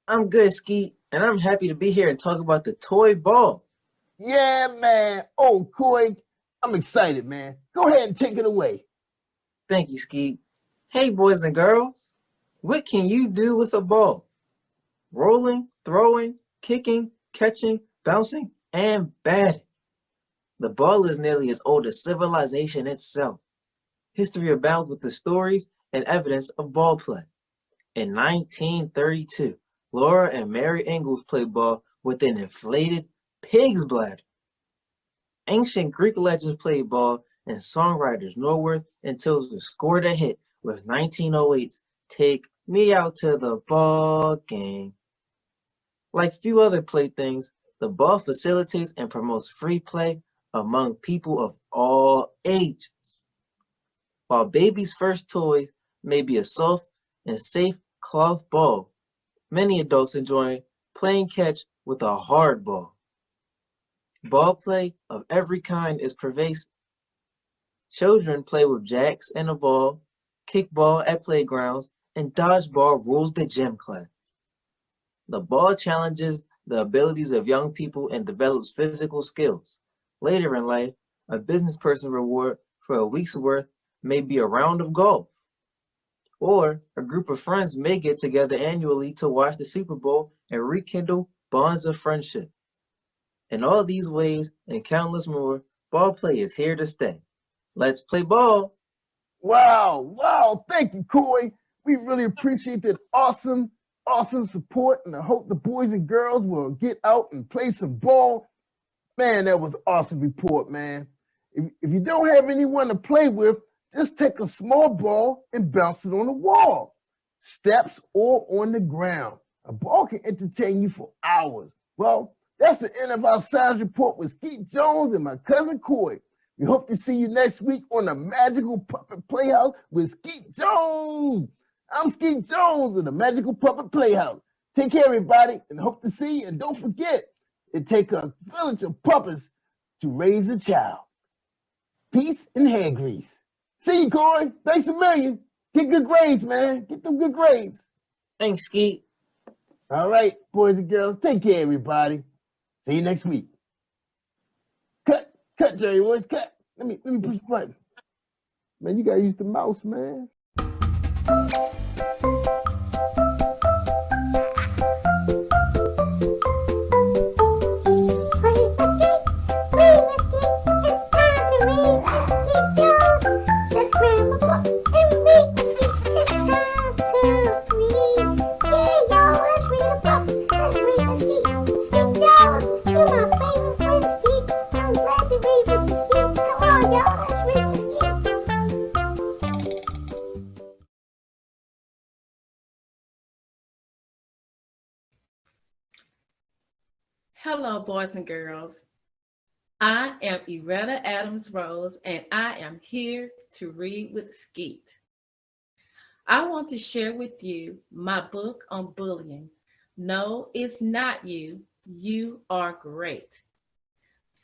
Speaker 11: I'm good, Skeet, and I'm happy to be here and talk about the toy ball.
Speaker 4: Yeah, man. Oh, Corey, I'm excited, man. Go ahead and take it away.
Speaker 11: Thank you, Skeet. Hey, boys and girls, what can you do with a ball? Rolling, throwing, kicking, catching, bouncing, and batting. The ball is nearly as old as civilization itself. History abounds with the stories and evidence of ball play. In 1932, Laura and Mary Ingalls played ball with an inflated pig's bladder. Ancient Greek legends played ball, and songwriters Norworth and Tilson scored a hit with 1908's Take Me Out to the Ball Game. Like few other playthings, the ball facilitates and promotes free play among people of all ages. While babies' first toys may be a soft and safe cloth ball, many adults enjoy playing catch with a hard ball. Ball play of every kind is pervasive. Children play with jacks and a ball, kickball at playgrounds, and dodgeball rules the gym class. The ball challenges the abilities of young people and develops physical skills. Later in life, a business person reward for a week's worth may be a round of golf. Or a group of friends may get together annually to watch the Super Bowl and rekindle bonds of friendship. In all these ways and countless more, ball play is here to stay. Let's play ball.
Speaker 4: Wow. Thank you, Corey. We really appreciate that awesome support, and I hope the boys and girls will get out and play some ball. Man, that was an awesome report, man. If you don't have anyone to play with, just take a small ball and bounce it on the wall, steps, or on the ground. A ball can entertain you for hours. Well, that's the end of our science report with Skeet Jones and my cousin Corey. We hope to see you next week on the Magical Puppet Playhouse with Skeet Jones. I'm Skeet Jones of the Magical Puppet Playhouse. Take care, everybody, and hope to see you. And don't forget, it takes a village of puppets to raise a child. Peace and hand grease. See you, Corey. Thanks a million. Get good grades, man. Get them good grades.
Speaker 11: Thanks, Skeet.
Speaker 4: All right, boys and girls. Take care, everybody. See you next week. Cut, Jerry Boys, cut. Let me push the button. Man, you gotta use the mouse, man.
Speaker 13: Hello, boys and girls. I am Iretta Adams Rose, and I am here to read with Skeet. I want to share with you my book on bullying. No, it's not you. You are great.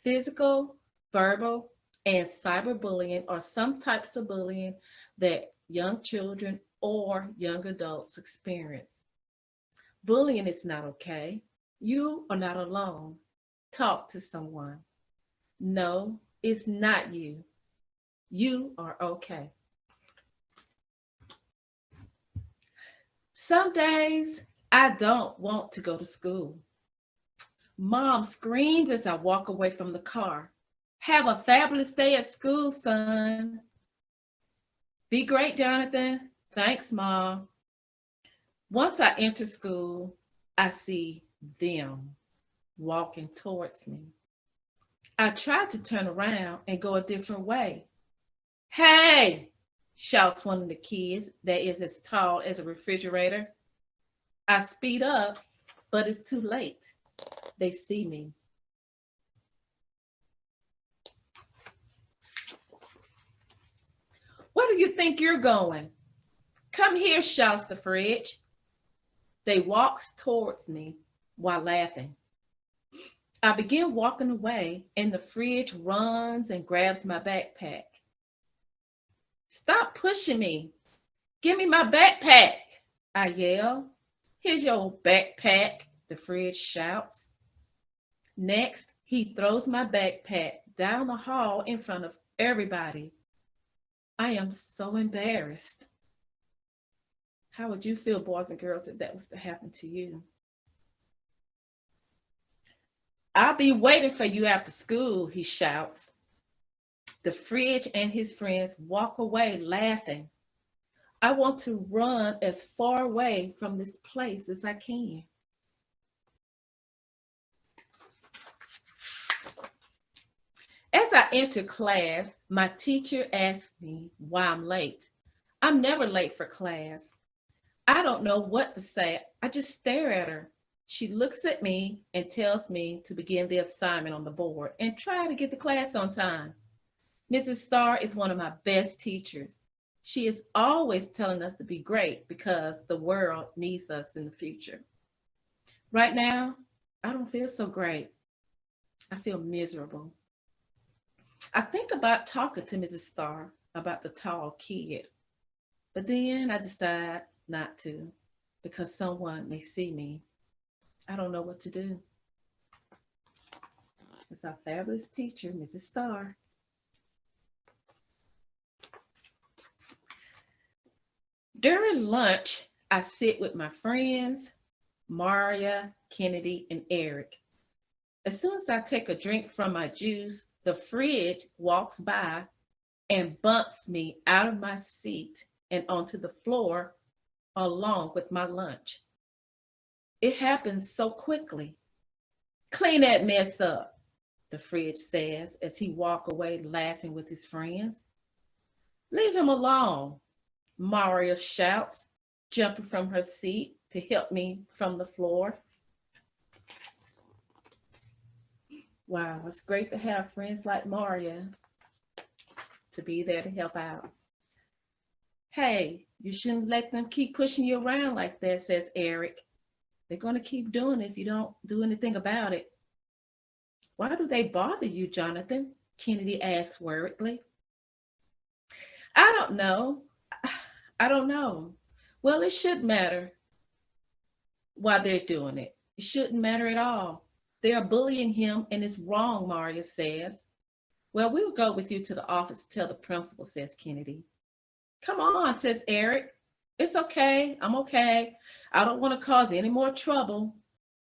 Speaker 13: Physical, verbal, and cyberbullying are some types of bullying that young children or young adults experience. Bullying is not okay. You are not alone. Talk to someone. No, it's not you. You are okay. Some days I don't want to go to school. Mom screams as I walk away from the car. Have a fabulous day at school, son. Be great, Jonathan. Thanks, Mom. Once I enter school, I see them walking towards me. I try to turn around and go a different way. Hey, shouts one of the kids that is as tall as a refrigerator. I speed up, but it's too late. They see me. Where do you think you're going? Come here, shouts the fridge. They walks towards me while laughing. I begin walking away, and the fridge runs and grabs my backpack. Stop pushing me. Give me my backpack, I yell. Here's your backpack, the fridge shouts. Next, he throws my backpack down the hall in front of everybody. I am so embarrassed. How would you feel, boys and girls, if that was to happen to you? I'll be waiting for you after school, he shouts. The fridge and his friends walk away laughing. I want to run as far away from this place as I can. As I enter class, my teacher asks me why I'm late. I'm never late for class. I don't know what to say. I just stare at her. She looks at me and tells me to begin the assignment on the board and try to get to class on time. Mrs. Starr is one of my best teachers. She is always telling us to be great because the world needs us in the future. Right now, I don't feel so great. I feel miserable. I think about talking to Mrs. Starr about the tall kid, but then I decide not to because someone may see me. I don't know what to do. It's our fabulous teacher, Mrs. Starr. During lunch, I sit with my friends, Maria, Kennedy, and Eric. As soon as I take a drink from my juice, the fridge walks by and bumps me out of my seat and onto the floor along with my lunch. It happens so quickly. Clean that mess up, the fridge says as he walks away laughing with his friends. Leave him alone, Maria shouts, jumping from her seat to help me from the floor. Wow, it's great to have friends like Maria to be there to help out. Hey, you shouldn't let them keep pushing you around like that, says Eric. They're going to keep doing it if you don't do anything about it. Why do they bother you, Jonathan? Kennedy asks worriedly. I don't know. Well, it should matter why they're doing it. It shouldn't matter at all. They are bullying him and it's wrong, Maria says. Well, we'll go with you to the office to tell the principal, says Kennedy. Come on, says Eric. It's okay. I'm okay. I don't want to cause any more trouble.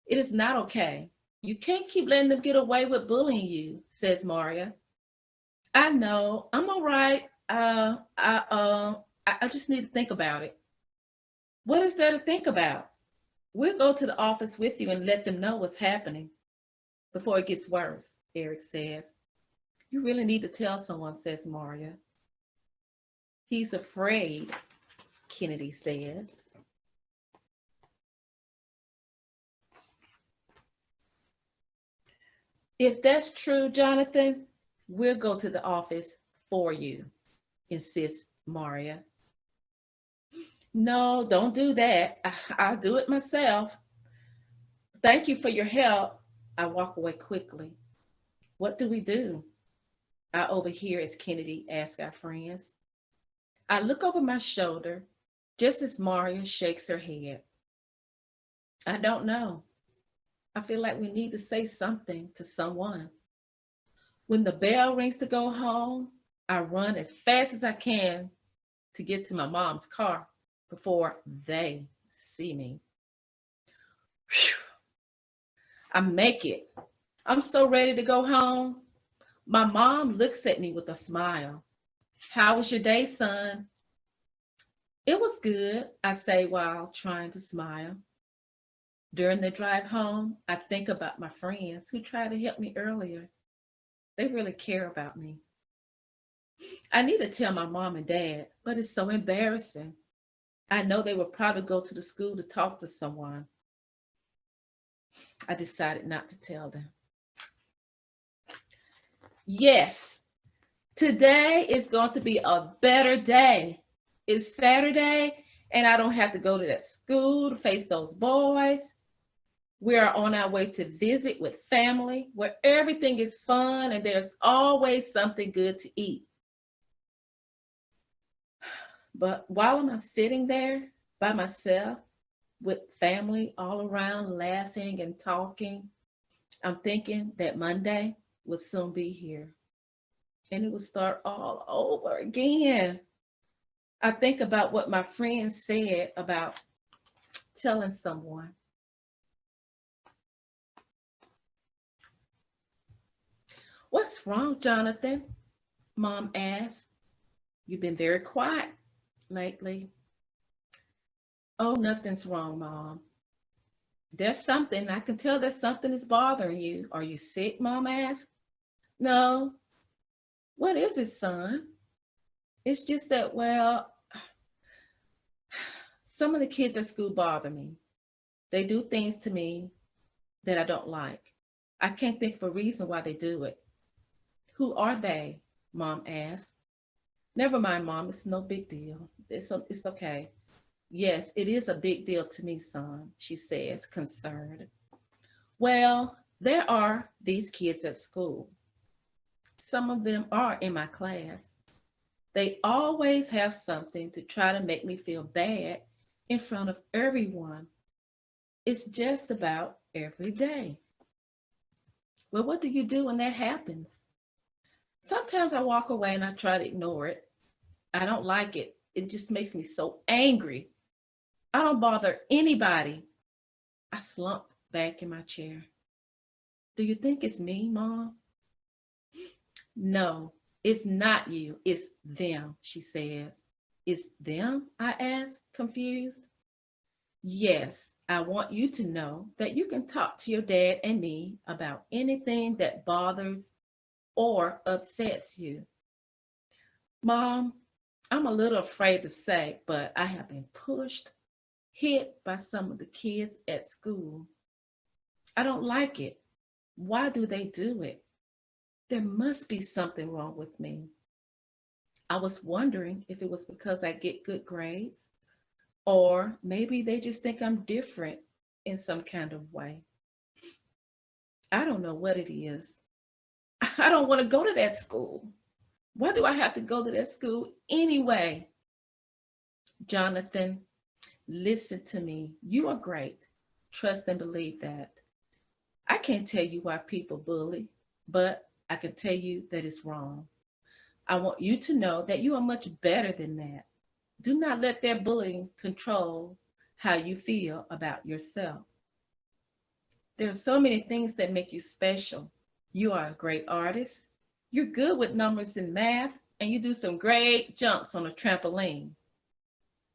Speaker 13: It is not okay. You can't keep letting them get away with bullying you, says Maria. I know. I'm all right. I just need to think about it. What is there to think about? We'll go to the office with you and let them know what's happening before it gets worse, Eric says. You really need to tell someone, says Maria. He's afraid, Kennedy says. If that's true, Jonathan, we'll go to the office for you, insists Maria. No, don't do that. I'll do it myself. Thank you for your help. I walk away quickly. What do we do? I overhear as Kennedy asks our friends. I look over my shoulder just as Maria shakes her head. I don't know. I feel like we need to say something to someone. When the bell rings to go home, I run as fast as I can to get to my mom's car before they see me. Whew. I make it. I'm so ready to go home. My mom looks at me with a smile. How was your day, son? It was good, I say while trying to smile. During the drive home, I think about my friends who tried to help me earlier. They really care about me. I need to tell my mom and dad, but it's so embarrassing. I know they will probably go to the school to talk to someone. I decided not to tell them. Yes, today is going to be a better day. It's Saturday, and I don't have to go to that school to face those boys. We are on our way to visit with family where everything is fun and there's always something good to eat. But while I'm sitting there by myself with family all around laughing and talking, I'm thinking that Monday will soon be here and it will start all over again. I think about what my friends said about telling someone. What's wrong, Jonathan? Mom asked. You've been very quiet lately. Oh, nothing's wrong, Mom. There's something. I can tell that something is bothering you. Are you sick, Mom asked. No. What is it, son? It's just that, well, some of the kids at school bother me. They do things to me that I don't like. I can't think of a reason why they do it. Who are they? Mom asked. Never mind, Mom. It's no big deal. It's okay. Yes, it is a big deal to me, son, she says, concerned. Well, there are these kids at school. Some of them are in my class. They always have something to try to make me feel bad in front of everyone. It's just about every day. Well, what do you do when that happens? Sometimes I walk away and I try to ignore it. I don't like it. It just makes me so angry. I don't bother anybody. I slumped back in my chair. Do you think it's me, Mom? No, it's not you. It's them, she says. It's them? I asked, confused. Yes, I want you to know that you can talk to your dad and me about anything that bothers or upsets you. Mom, I'm a little afraid to say, but I have been pushed, hit by some of the kids at school. I don't like it. Why do they do it? There must be something wrong with me. I was wondering if it was because I get good grades, or maybe they just think I'm different in some kind of way. I don't know what it is. I don't want to go to that school. Why do I have to go to that school anyway? Jonathan, listen to me. You are great. Trust and believe that. I can't tell you why people bully, but I can tell you that it's wrong. I want you to know that you are much better than that. Do not let their bullying control how you feel about yourself. There are so many things that make you special. You are a great artist. You're good with numbers and math, and you do some great jumps on a trampoline.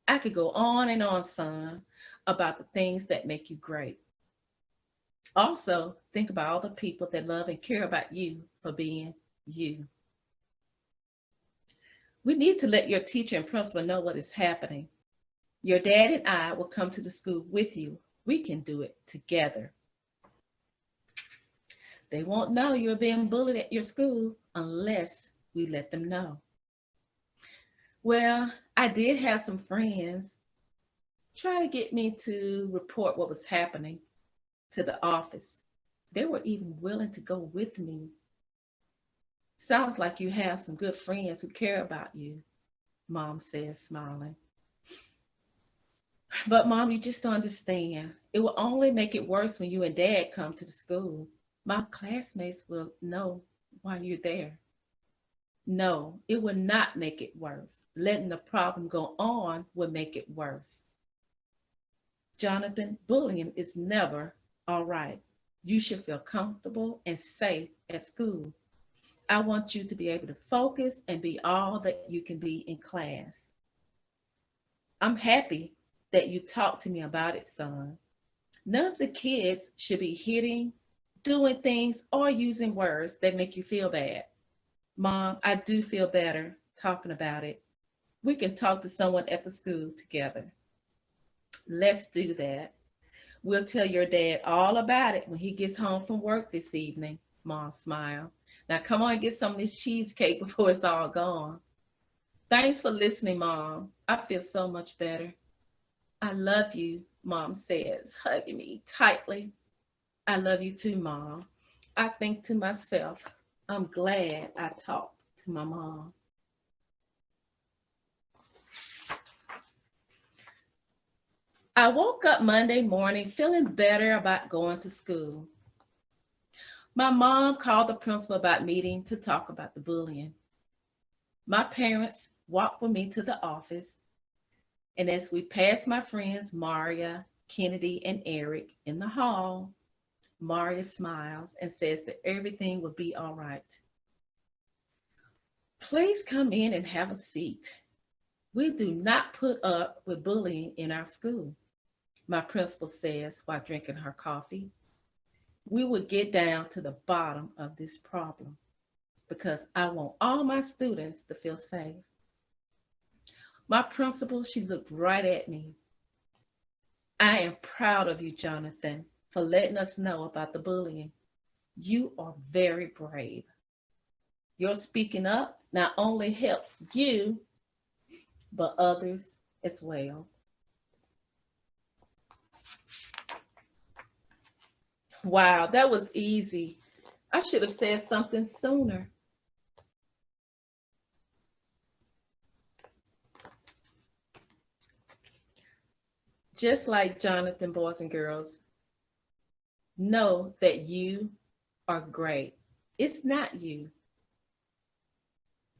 Speaker 13: I could go on and on, son, about the things that make you great. Also, think about all the people that love and care about you for being you. We need to let your teacher and principal know what is happening. Your dad and I will come to the school with you. We can do it together. They won't know you're being bullied at your school unless we let them know. Well, I did have some friends try to get me to report what was happening to the office. They were even willing to go with me. Sounds like you have some good friends who care about you, Mom says, smiling. But Mom, you just don't understand. It will only make it worse when you and Dad come to the school. My classmates will know why you're there. No, it will not make it worse. Letting the problem go on will make it worse. Jonathan, bullying is never all right. You should feel comfortable and safe at school. I want you to be able to focus and be all that you can be in class. I'm happy that you talked to me about it, son. None of the kids should be hitting, doing things, or using words that make you feel bad. Mom, I do feel better talking about it. We can talk to someone at the school together. Let's do that. We'll tell your dad all about it when he gets home from work this evening, Mom smiled. Now come on and get some of this cheesecake before it's all gone. Thanks for listening, Mom. I feel so much better. I love you, Mom says, hugging me tightly. I love you too, Mom. I think to myself, I'm glad I talked to my mom. I woke up Monday morning feeling better about going to school. My mom called the principal about meeting to talk about the bullying. My parents walked with me to the office, and as we passed my friends Maria, Kennedy, and Eric in the hall, Maria smiles and says that everything will be all right. Please come in and have a seat. We do not put up with bullying in our school, my principal says while drinking her coffee. We will get down to the bottom of this problem because I want all my students to feel safe. My principal, she looked right at me. I am proud of you, Jonathan, for letting us know about the bullying. You are very brave. Your speaking up not only helps you, but others as well. Wow, that was easy. I should have said something sooner. Just like Jonathan, boys and girls, know that you are great. It's not you.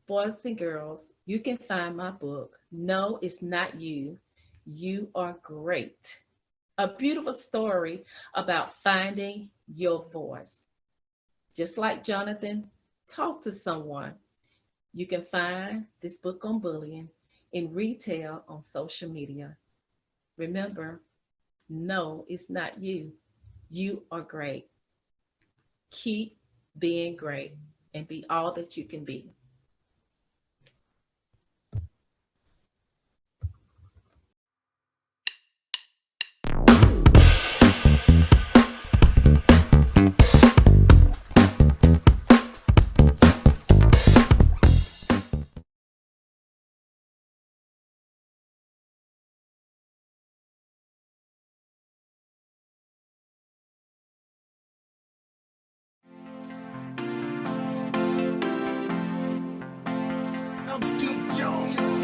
Speaker 13: Boys and girls, you can find my book, No, It's Not You. You Are Great. A beautiful story about finding your voice. Just like Jonathan, talk to someone. You can find this book on bullying in retail on social media. Remember, no, it's not you. You are great. Keep being great and be all that you can be.
Speaker 3: I'm Skeet Jones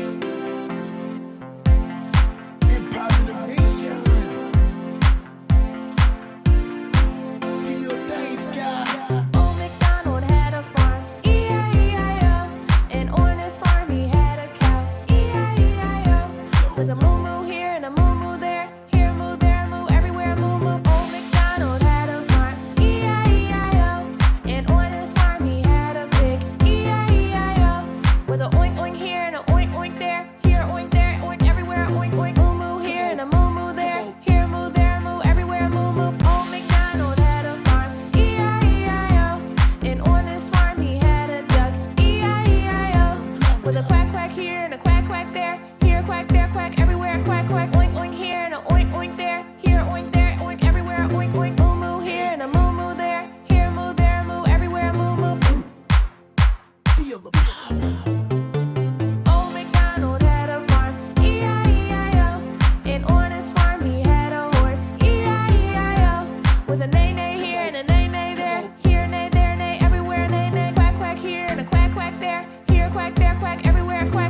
Speaker 3: in Positive Nation. Do your thing, Sky.
Speaker 8: Old MacDonald had a farm, E-I-E-I-O. And on his farm he had a cow, E-I-E-I-O. With a moo-moo here and a moo-moo there, here a moo, there a moo, everywhere a moo-moo. Old MacDonald had a farm, E-I-E-I-O. And on his farm he had a pig, E-I-E-I-O. With a oink oink here and a oink oink there,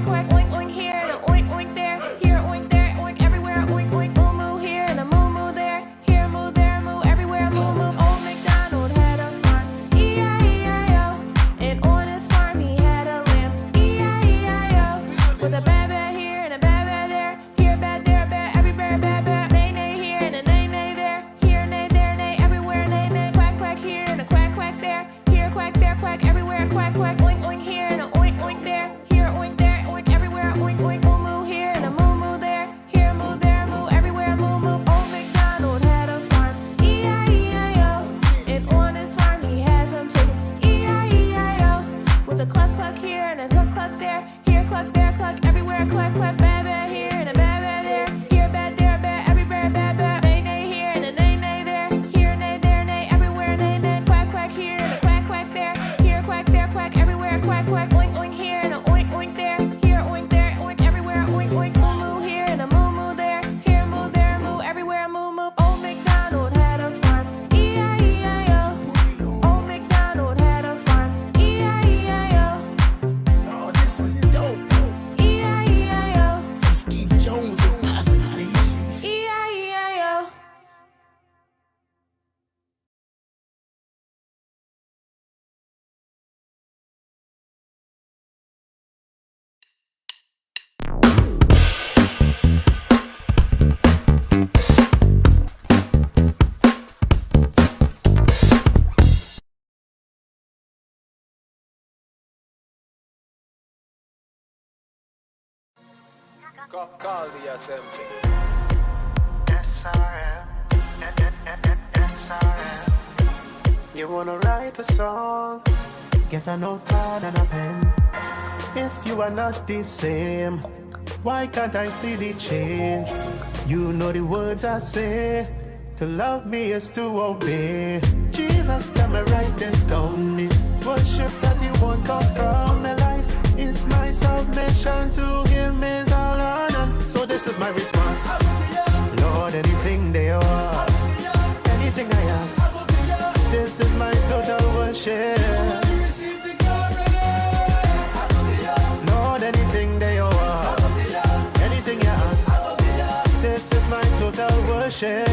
Speaker 8: quack. Oink, oink here and a oink, oink there. Here, oink there, oink everywhere. Oink, oink, moo, moo here and a moo, moo there. Here, moo there, moo everywhere. Moo, moo. Old MacDonald had a farm. E-I-E-I-O. And on his farm he had a lamb. E-I-E-I-O. With a bad bear here and a bad bear there. Here, bad, there, bad, everywhere, bad, bad. Nay, nay here and a nay, nay there. Here, nay, there, nay, everywhere, nay, nay. Quack, quack here and a quack, quack there. Here, quack, there, quack, everywhere, quack, quack. Oink, oink here and a oink, oink there. Here, oink there, oink everywhere. Oink, oink, moo, moo here and a moo, moo there. Here, moo there, moo everywhere, moo, moo. Old MacDonald had a farm. E-I-E-I-O. And on his farm he had some chickens. E-I-E-I-O. With a cluck, cluck here and a cluck, cluck there. Here, cluck, there, cluck everywhere, cluck, cluck. Bad, bad here and a bad, bad there. Here, bad, there, bad, everywhere, bad, bad. Nay, nay here and a nay, nay there. Here, nay, there, nay, everywhere, nay, nay. Quack, quack here and a quack, quack there. Here, quack, there, quack everywhere, quack, quack. Oink, oink here and a oink, oink there. Here, oink there, oink everywhere. Oink, oink, moo, moo here and a moo, moo there. Here, moo there, moo everywhere, moo, moo. Old MacDonald had a farm. E-I-E-I-O. Old MacDonald had a farm. E-I-E-I-O.
Speaker 3: Oh, this is dope.
Speaker 8: E-I-E-I-O.
Speaker 3: I'm Skeet Jones and Posse Nation.
Speaker 8: E-I-E-I-O.
Speaker 7: Call the assembly.
Speaker 14: SRM, SRM. You wanna write a song? Get a notepad and a pen. If you are not the same, why can't I see the change? You know the words I say. To love me is to obey. Jesus, tell me write this down. The worship that you want come from my life is my submission to Him is all on. So this is my response. Lord, anything they are, anything I ask, this is my total worship. Lord, anything they are, anything you ask, this is my total worship.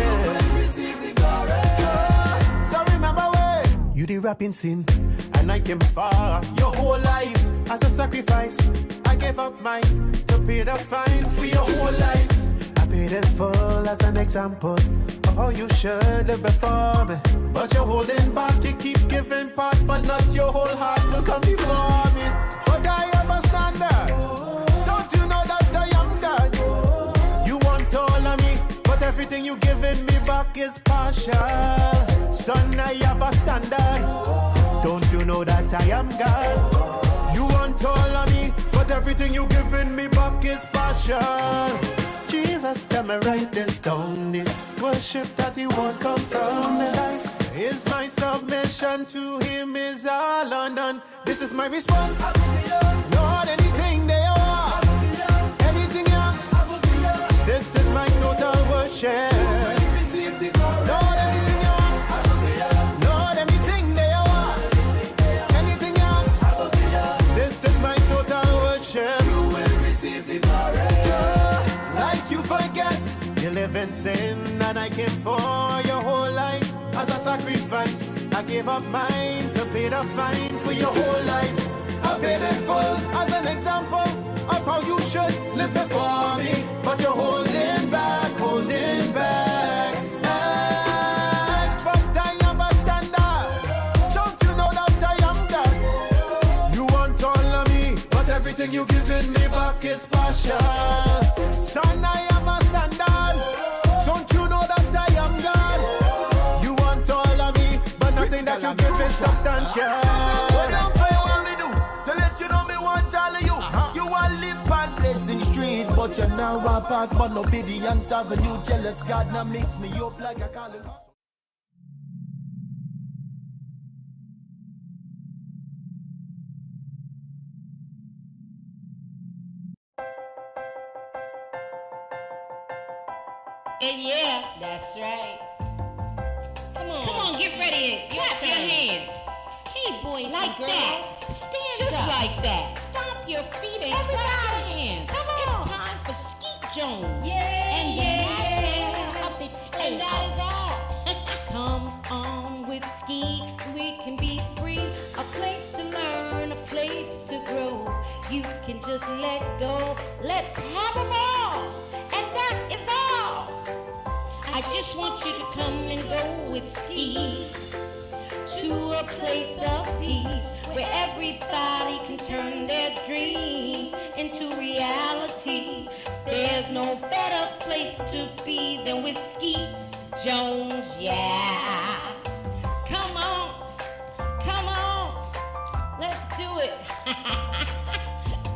Speaker 14: So remember when you did rapping sin, and I came far. Your whole life as a sacrifice, I gave up mine to pay the fine for your whole life. I paid in full as an example of how you should live before me. But you're holding back, you keep giving part, but not your whole heart will come before me. But I have a standard. Don't you know that I am God? You want all of me, but everything you giving me back is partial. Son, I have a standard. Don't you know that I am God? You want all of me, but everything you giving me back is partial. Jesus, tell me write this down. The worship that He wants come from my life is my submission to Him is all undone. This is my response. Lord, anything they are, anything else, this is my total worship. Lord, anything else, Lord, anything they are, anything else, this is my total worship. You will receive the glory. Like you forget, you live in sin, and I came for your whole life as a sacrifice. I gave up mine to pay the fine for your whole life. I paid in full as an example of how you should live before me. But you're holding back, holding back. But I have a standard. Don't you know that I am God? You want all of me, but everything you giving me back is partial. Son, I have a standard. Don't you know that I am God? You want all of me, but nothing that you give is substantial.
Speaker 7: What else do you want me do? To let you know me want all of you. You want live on blessing street, but you now want pass, but no obedience avenue. Jealous God now mix me up like a calling.
Speaker 1: Yeah, that's right. Come on, get ready and clap your hands. Hey, boys, like that. Stand just up. Like that. Stomp your feet and clap your Skeet, we can be free. A place to learn, a place to grow. You can just let go. Let's have a ball, and that is all. I just want you to come and go with Skeet to a place of peace where everybody can turn their dreams into reality. There's no better place to be than with Skeet Jones, yeah. Come on, let's do it.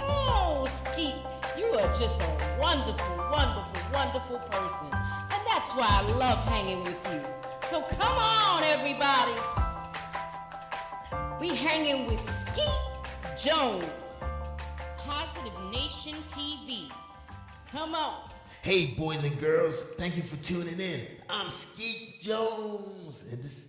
Speaker 1: Oh, Skeet, you are just a wonderful, wonderful, wonderful person. And that's why I love hanging with you. So come on, everybody. We hanging with Skeet Jones, Positive Nation TV. Come on.
Speaker 3: Hey, boys and girls, thank you for tuning in. I'm Skeet Jones, and this